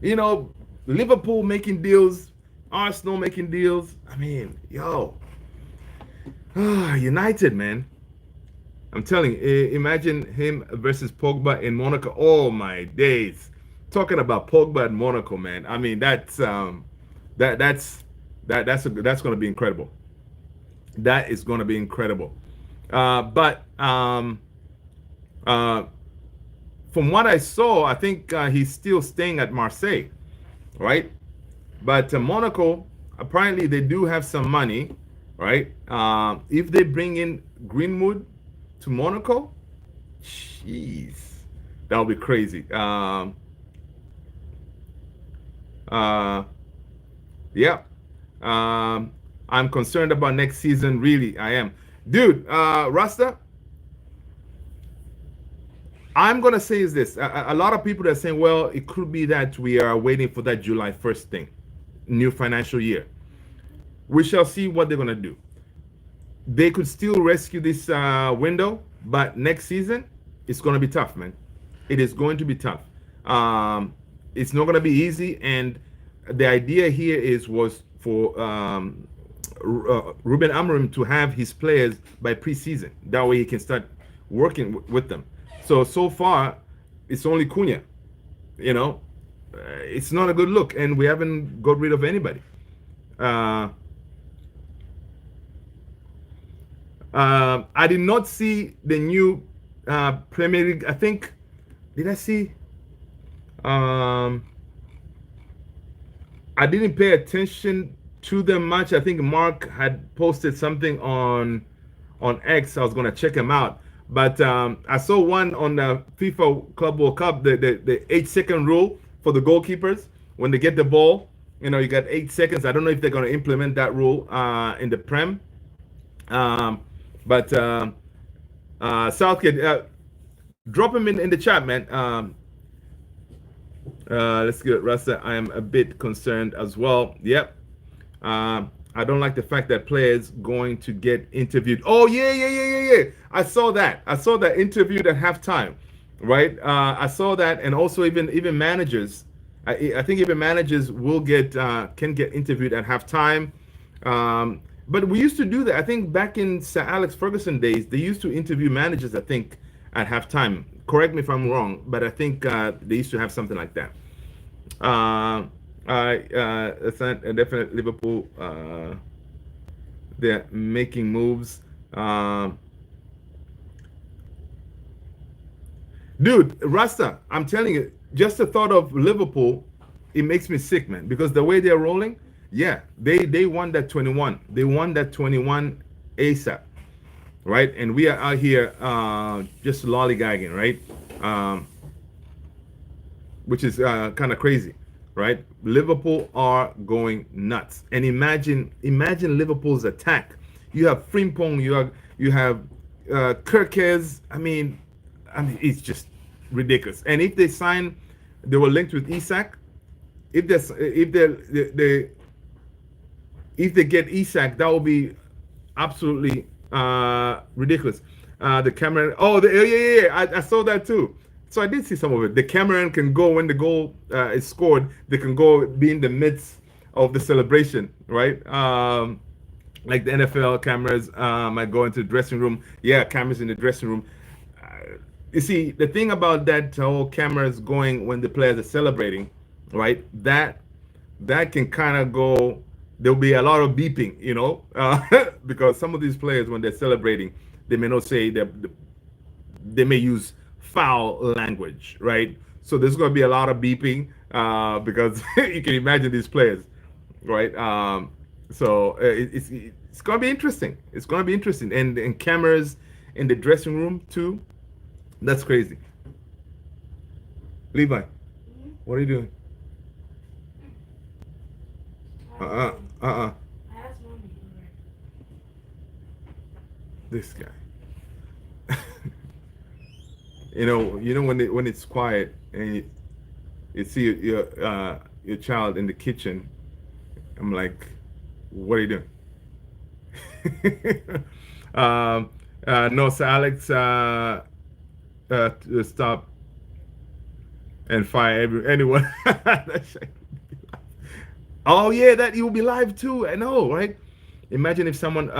You know, Liverpool making deals, Arsenal making deals. I mean, yo. United, man. I'm telling you, imagine him versus Pogba in Monaco. Oh my days! Talking about Pogba in Monaco, man. I mean, that's going to be incredible. That is going to be incredible. But from what I saw, I think he's still staying at Marseille, right? But Monaco, apparently, they do have some money, right? If they bring in Greenwood to Monaco, jeez, that'll be crazy. Yeah. I'm concerned about next season. Really, I am, dude. Rasta, I'm gonna say is this: a lot of people that are saying, well, it could be that we are waiting for that July 1st thing, new financial year. We shall see what they're gonna do. They could still rescue this window, but next season it's gonna be tough, man. It is going to be tough. Um, it's not gonna be easy, and the idea here was for Ruben Amorim to have his players by preseason. That way he can start working with them. So far, it's only Cunha. You know, it's not a good look, and we haven't got rid of anybody. Uh, I did not see the new Premier League. I think, did I see? Um, I didn't pay attention to them much. I think Mark had posted something on X. I was gonna check him out, but I saw one on the FIFA Club World Cup, the 8 second rule for the goalkeepers when they get the ball. You know, you got 8 seconds. I don't know if they're gonna implement that rule in the Prem, um, but Southgate, drop him in the chat, man. Let's get it, Rasta. I am a bit concerned as well. Yep. I don't like the fact that players going to get interviewed. Oh yeah. I saw that. I saw that interviewed at halftime, right? I saw that, and also even managers. I think even managers will get can get interviewed at halftime. But we used to do that. I think back in Sir Alex Ferguson days, they used to interview managers. I think at halftime. Correct me if I'm wrong, but I think they used to have something like that. It's not a definite Liverpool. They're making moves. Dude, Rasta, I'm telling you, just the thought of Liverpool, it makes me sick, man. Because the way they're rolling, yeah, they won that 21. They won that 21 ASAP, right? And we are out here just lollygagging, right? Which is kind of crazy, right? Liverpool are going nuts, and imagine Liverpool's attack. You have Frimpong, you have Kirkes. I mean, it's just ridiculous. And if they sign, they were linked with Isak. If they get Isak, that will be absolutely ridiculous. The Cameron. Oh, yeah. I saw that too. So I did see some of it. The Cameron can go when the goal is scored. They can go be in the midst of the celebration, right? Like the NFL cameras might go into the dressing room. Yeah, cameras in the dressing room. You see, the thing about that whole cameras going when the players are celebrating, right? That can kind of go. There'll be a lot of beeping, you know, because some of these players, when they're celebrating, they may not say that. They may use foul language, right? So there's going to be a lot of beeping because you can imagine these players, right? So it's going to be interesting. It's going to be interesting, and cameras in the dressing room too. That's crazy. Levi, what are you doing? This guy. You know when it's quiet and you see your child in the kitchen. I'm like, what are you doing? No, Sir Alex, to stop and fire anyone. Oh yeah, that you will be live too. I know, right? Imagine if someone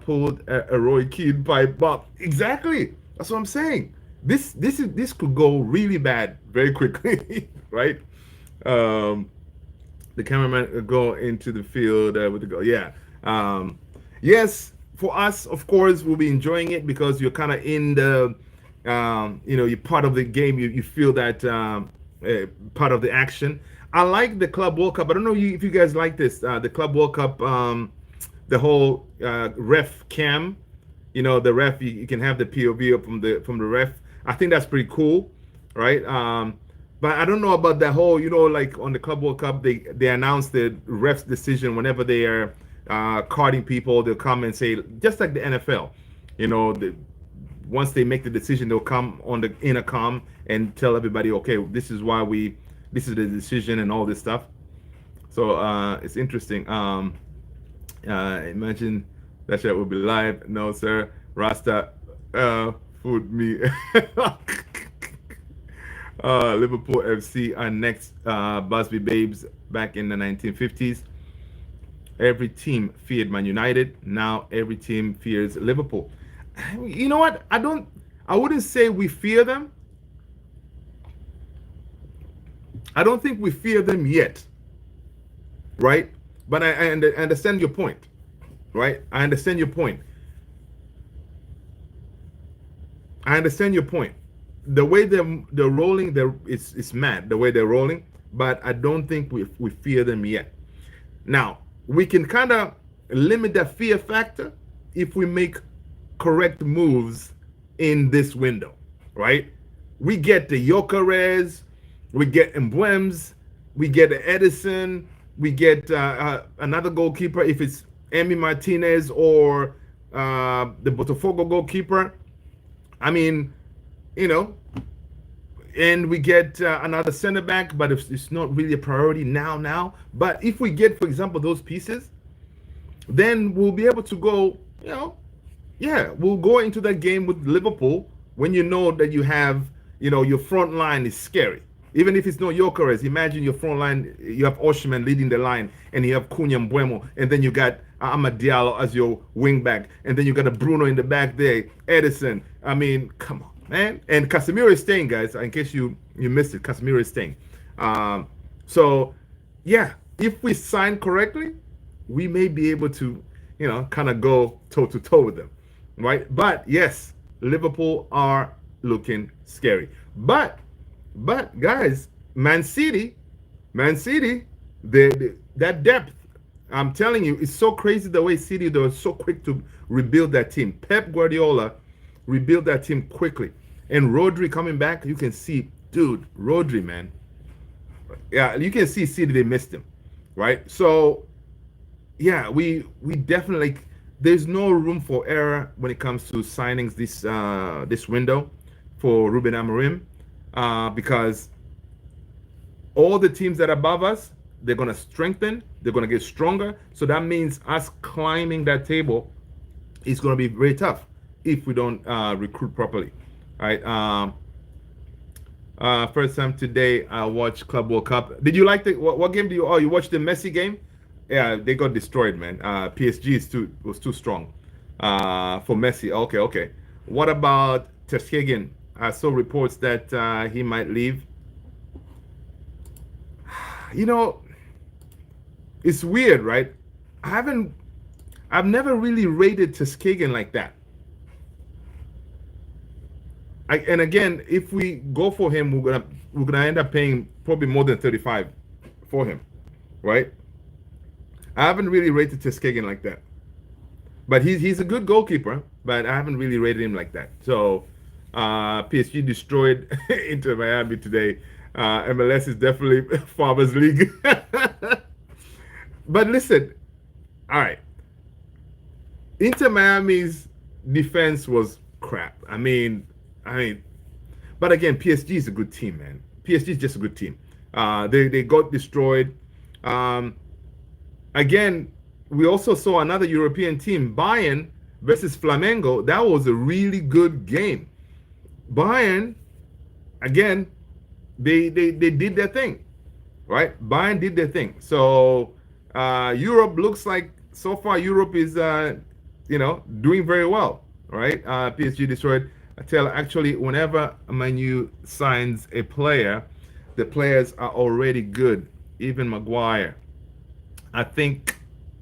pulled a Roy Keane pipe up. Exactly. That's what I'm saying. This could go really bad very quickly, right? The cameraman would go into the field with the goal. Yeah. Yes, for us, of course, we'll be enjoying it because you're kind of in the, you're part of the game. You feel that part of the action. I like the Club World Cup. I don't know if you guys like this. The Club World Cup, the whole ref cam. You know, the ref. You can have the POV from the ref. I think that's pretty cool, right? But I don't know about the whole. Like on the Club World Cup, they announce the ref's decision whenever they are carding people. They'll come and say, just like the NFL, you know, once they make the decision, they'll come on the intercom and tell everybody, okay, this is the decision and all this stuff. So it's interesting. Imagine that shit will be live. No, sir. Rasta food me. Liverpool FC are next. Busby Babes back in the 1950s. Every team feared Man United. Now every team fears Liverpool. You know what? I wouldn't say we fear them. I don't think we fear them yet. Right? But I understand your point. Right? I understand your point. I understand your point. The way they're rolling, it's mad the way they're rolling. But I don't think we fear them yet. Now we can kind of limit that fear factor if we make correct moves in this window, right? We get the Jokeres, we get Mbwems, we get the Edison, we get another goalkeeper if it's Emi Martinez or the Botafogo goalkeeper. I mean, you know, and we get another center back, but it's not really a priority now. But if we get, for example, those pieces, then we'll be able to go, you know, yeah, we'll go into that game with Liverpool when you know that you have, you know, your front line is scary. Even if it's not Jokeres, imagine your front line, you have Oshman leading the line, and you have Cunha Mbuemo, and then you got Amad Diallo as your wing back, and then you got a Bruno in the back there, Edison. I mean, come on, man. And Casemiro is staying, guys, in case you missed it. Casemiro is staying. So, yeah, if we sign correctly, we may be able to, you know, kind of go toe-to-toe with them, right? But, yes, Liverpool are looking scary. But guys, Man City, that depth, I'm telling you, it's so crazy the way City, they were so quick to rebuild that team. Pep Guardiola rebuilt that team quickly. And Rodri coming back, you can see, dude, Rodri, man. Yeah, you can see City, they missed him, right? So, yeah, we definitely, there's no room for error when it comes to signings this window for Ruben Amorim. Because all the teams that are above us, they're going to strengthen, they're going to get stronger. So that means us climbing that table is going to be very tough if we don't recruit properly. All right. First time today I watched Club World Cup. Did you like what game do you watched the Messi game? Yeah, they got destroyed, man. PSG was too strong for Messi. Okay. What about Ter Stegen? I saw reports that he might leave. You know, it's weird, right? I've never really rated Ter Stegen like that. And again, if we go for him, we're gonna end up paying probably more than 35 for him, right? I haven't really rated Ter Stegen like that. But he's a good goalkeeper, but I haven't really rated him like that. So PSG destroyed Inter Miami today. MLS is definitely Farmers League. But listen, all right. Inter Miami's defense was crap. I mean, but again, PSG is a good team, man. PSG is just a good team. They got destroyed. Again, we also saw another European team, Bayern versus Flamengo. That was a really good game. Bayern, again, they did their thing, right? Bayern did their thing. So Europe looks like so far Europe is doing very well, right? PSG destroyed. I tell actually whenever Manu signs a player, the players are already good. Even Maguire. I think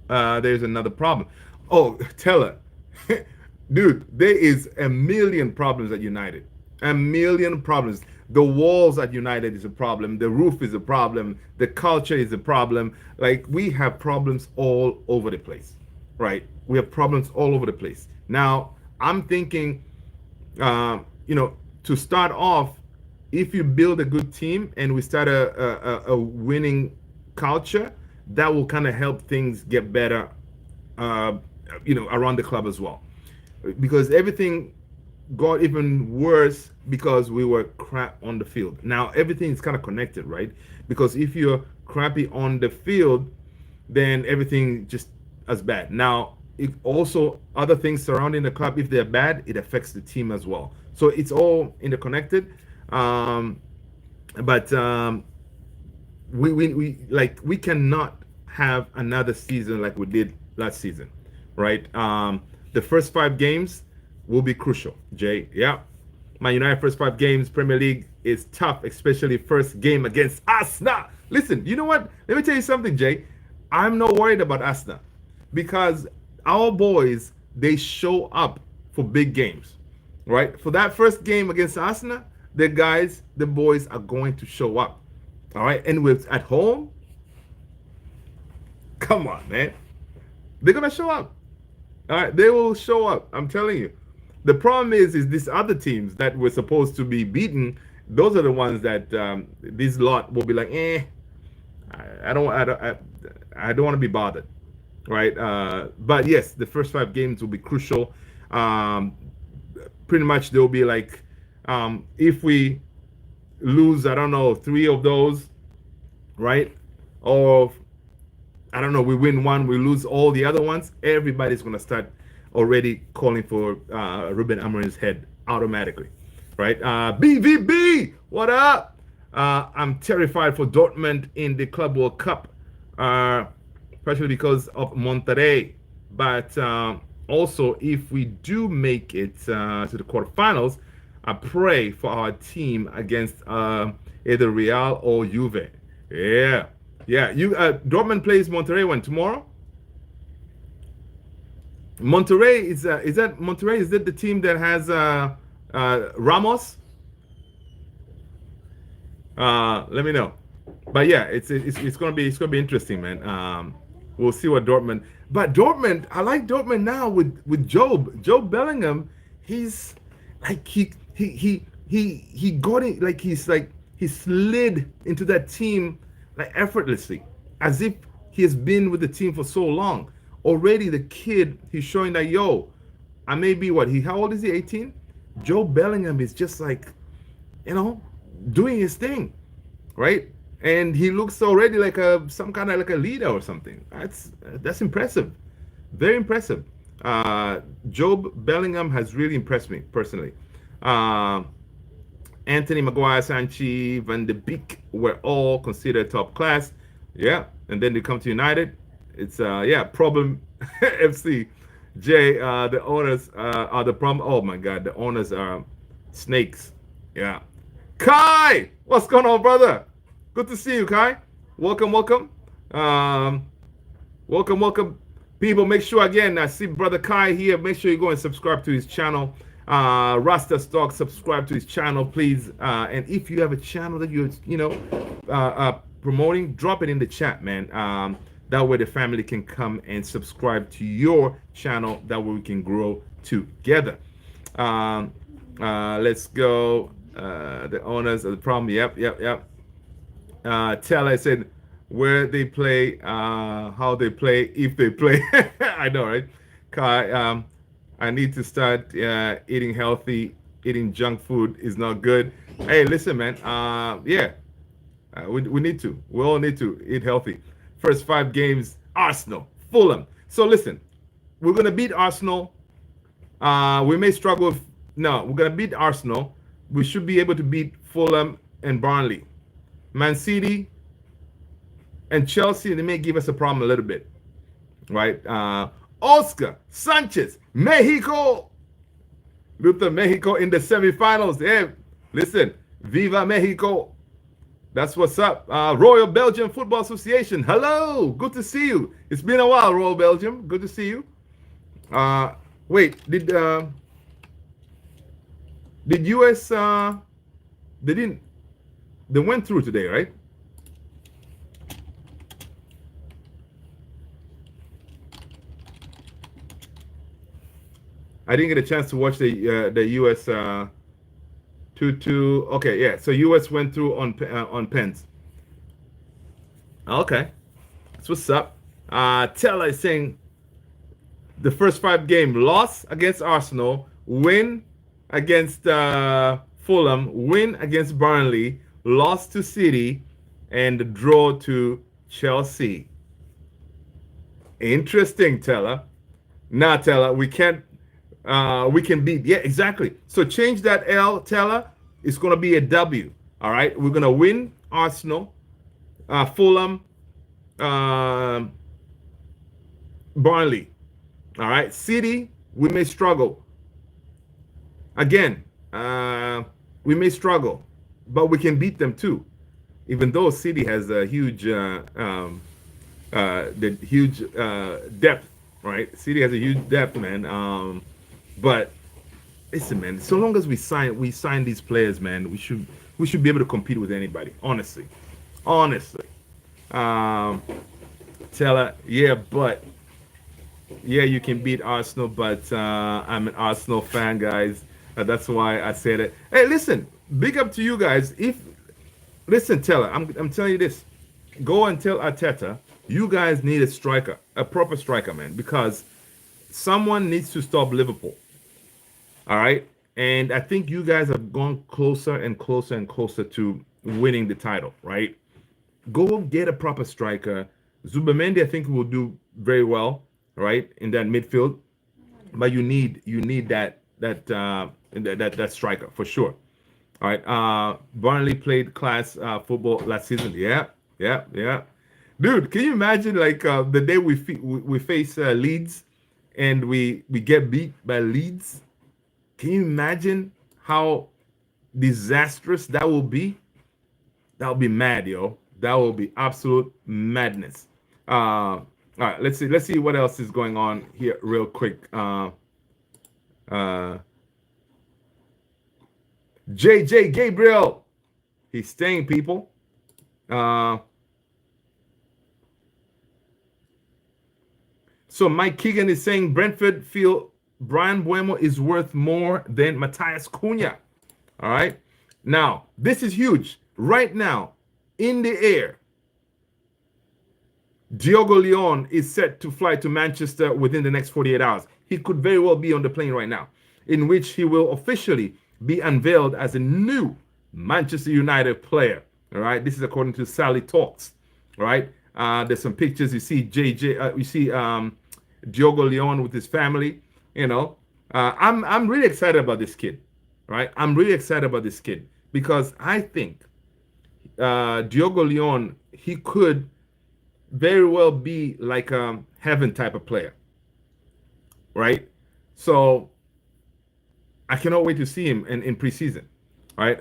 there's another problem. Oh, Teller. Dude, there is a million problems at United. A million problems. The walls at United is a problem. The roof is a problem. The culture is a problem. Like, we have problems all over the place, right? We have problems all over the place. Now, I'm thinking, to start off, if you build a good team and we start a winning culture, that will kind of help things get better uh, around the club as well, because everything got even worse because we were crap on the field. Now everything is kind of connected, right? Because if you're crappy on the field, then everything just as bad. Now, it also other things surrounding the club, if they're bad, it affects the team as well. So it's all interconnected. Um, but we cannot have another season like we did last season, right? The first 5 games will be crucial. Jay, yeah, Man United first 5 games, Premier League is tough, especially first game against Arsenal. Listen, you know what? Let me tell you something, Jay. I'm not worried about Arsenal because our boys they show up for big games, right? For that first game against Arsenal, the boys are going to show up. All right, and with at home, come on, man, they're gonna show up. All right, they will show up. I'm telling you. The problem is these other teams that were supposed to be beaten. Those are the ones that this lot will be like, I don't want to be bothered, right? But yes, the first 5 games will be crucial. Um, Pretty much they'll be like, if we lose, I don't know, 3 of those, right? Or I don't know, we win one, we lose all the other ones. Everybody's gonna start already calling for Ruben Amorim's head automatically, right? BVB, what up? I'm terrified for Dortmund in the Club World Cup, especially because of Monterrey. But also, if we do make it to the quarterfinals, I pray for our team against either Real or Juve. Yeah, yeah. Dortmund plays Monterrey when tomorrow. Monterrey is that Monterrey? Is that the team that has Ramos? Let me know. But yeah, it's gonna be interesting, man. We'll see what Dortmund. But Dortmund, I like Dortmund now with Job Bellingham. He's like he got it like he slid into that team like effortlessly, as if he has been with the team for so long. Already the kid, he's showing that I may be how old is he? 18? Joe Bellingham is just like, doing his thing, right? And he looks already like some kind of like a leader or something. That's impressive, very impressive. Job Bellingham has really impressed me personally. Anthony, Maguire, Sanchi, Van de Beek were all considered top class. Yeah, and then they come to United. It's problem FC. Jay, the owners are the problem. Oh my God, the owners are snakes. Yeah. Kai, what's going on, brother? Good to see you, Kai. Welcome, welcome. Welcome. People, make sure again, I see brother Kai here. Make sure you go and subscribe to his channel. Rasta Stock, subscribe to his channel, please. And if you have a channel that you're, promoting, drop it in the chat, man. That way the family can come and subscribe to your channel. That way we can grow together. Let's go. The owners of the problem. Yep. Tell I said where they play, how they play, if they play. I know, right? Kai, I need to start eating healthy. Eating junk food is not good. Hey, listen, man. We need to. We all need to eat healthy. First 5 games, Arsenal, Fulham. So listen, we're gonna beat Arsenal. We may struggle. No, we're gonna beat Arsenal. We should be able to beat Fulham and Burnley. Man City and Chelsea, they may give us a problem a little bit, right? Oscar Sanchez, Mexico. Luther, Mexico in the semifinals. Hey, listen, Viva Mexico. That's what's up. Royal Belgium Football Association. Hello, good to see you. It's been a while, Royal Belgium. Good to see you. Wait, did US they went through today, right? I didn't get a chance to watch the US 2-2. Okay, yeah. So US went through on pens. Okay, that's what's up. Tell is saying, The first 5 games: loss against Arsenal, win against Fulham, win against Burnley, loss to City, and draw to Chelsea. Interesting, Teller. Nah, Teller, we can beat. Yeah, exactly. So change that L, Teller. It's gonna be a W. All right, we're gonna win Arsenal, Fulham, um Burnley. All right, City, we may struggle again. We may struggle, but we can beat them too. Even though City has a huge, the huge depth, right? City has a huge depth, man. But listen, man. So long as we sign these players, man, we should be able to compete with anybody. Honestly. Um, Teller, yeah, but yeah, you can beat Arsenal, but I'm an Arsenal fan, guys. That's why I said it. Hey, listen, big up to you guys. If listen, Teller, I'm telling you this. Go and tell Arteta, you guys need a striker, a proper striker, man, because someone needs to stop Liverpool. All right, and I think you guys have gone closer and closer and closer to winning the title, right? Go get a proper striker. Zubamendi, I think, will do very well, right, in that midfield. But you need that striker for sure. All right. Burnley played class football last season. Yeah, yeah, yeah. Dude, can you imagine like the day we face Leeds and we get beat by Leeds? Can you imagine how disastrous that will be? That will be mad, yo. That will be absolute madness. All right, let's see. Let's see what else is going on here, real quick. Uh, JJ Gabriel, he's staying, people. Uh, so Mike Keegan is saying Brentford feel Brian Buemo is worth more than Matthias Cunha. All right. Now, this is huge. Right now, in the air, Diogo Leon is set to fly to Manchester within the next 48 hours. He could very well be on the plane right now, in which he will officially be unveiled as a new Manchester United player. All right, this is according to Sally Talks. All right, there's some pictures. You see you see Diogo Leon with his family. You know, I'm really excited about this kid. Right, I'm really excited about this kid because I think Diogo Leon, he could very well be like a heaven type of player, right? So I cannot wait to see him in preseason, right?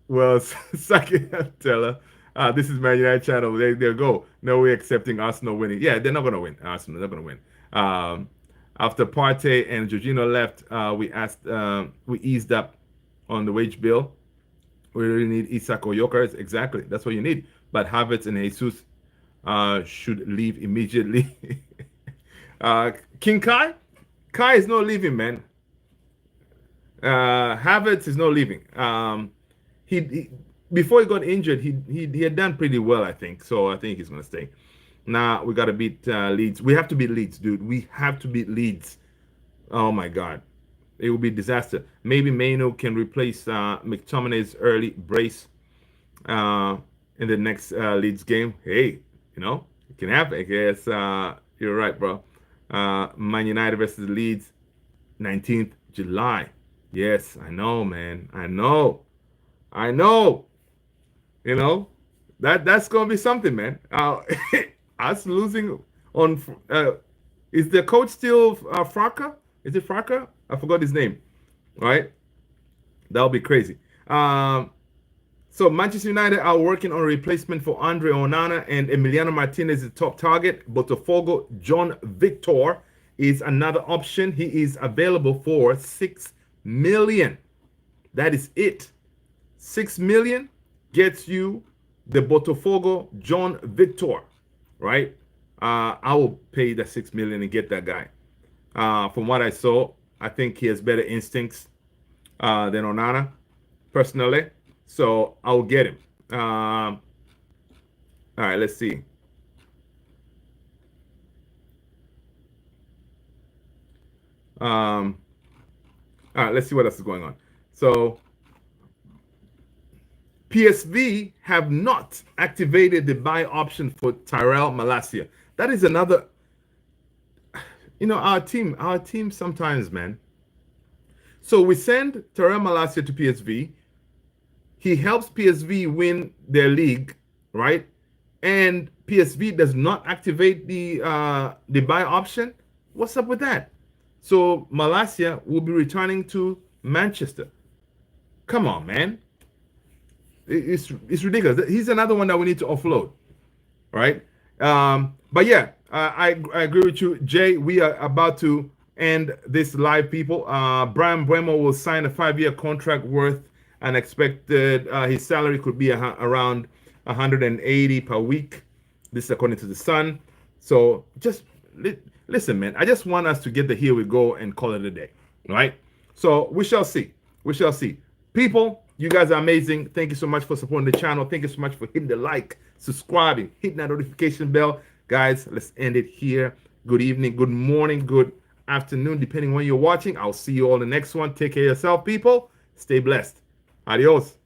Well, Saki Teller, this is Man United channel. There go. No way accepting Arsenal winning. Yeah, they're not gonna win. Arsenal, they're not gonna win. After Partey and Jorginho left, we eased up on the wage bill. We really need Isak or Yokers. Exactly. That's what you need. But Havertz and Jesus should leave immediately. King Kai? Kai is not leaving, man. Havertz is not leaving. He before he got injured, he had done pretty well, I think. So I think he's gonna stay. Now we gotta beat Leeds. We have to beat Leeds, dude. We have to beat Leeds. Oh my God. It will be a disaster. Maybe Maino can replace McTominay's early brace in the next Leeds game. Hey, it can happen. I guess you're right, bro. Man United versus Leeds, 19th July. Yes, I know, man. I know. That's gonna be something, man. Us losing on. Is the coach still Fraka? Is it Fraka? I forgot his name. All right, that'll be crazy. So Manchester United are working on a replacement for Andre Onana, and Emiliano Martinez is the top target. Botafogo John Victor is another option. He is available for 6 million. That is it. 6 million gets you the Botafogo John Victor, right? I will pay the 6 million and get that guy. From what I saw, I think he has better instincts than Onana, personally. So I'll get him. All right, let's see. All right, let's see what else is going on. So PSV have not activated the buy option for Tyrell Malacia. That is another, our team sometimes, man. So we send Tyrell Malacia to PSV. He helps PSV win their league, right? And PSV does not activate the buy option. What's up with that? So Malacia will be returning to Manchester. Come on, man. It's ridiculous. He's another one that we need to offload, right? But yeah, I agree with you, Jay. We are about to end this live, people. Brian Buemo will sign a 5-year contract worth and expected his salary could be around 180 per week. This is according to the Sun. So just listen, man. I just want us to get the here we go and call it a day, right? So we shall see. We shall see. People, you guys are amazing. Thank you so much for supporting the channel. Thank you so much for hitting the like, subscribing, hitting that notification bell. Guys, let's end it here. Good evening, good morning, good afternoon, depending on when you're watching. I'll see you all in the next one. Take care of yourself, people. Stay blessed. Adios.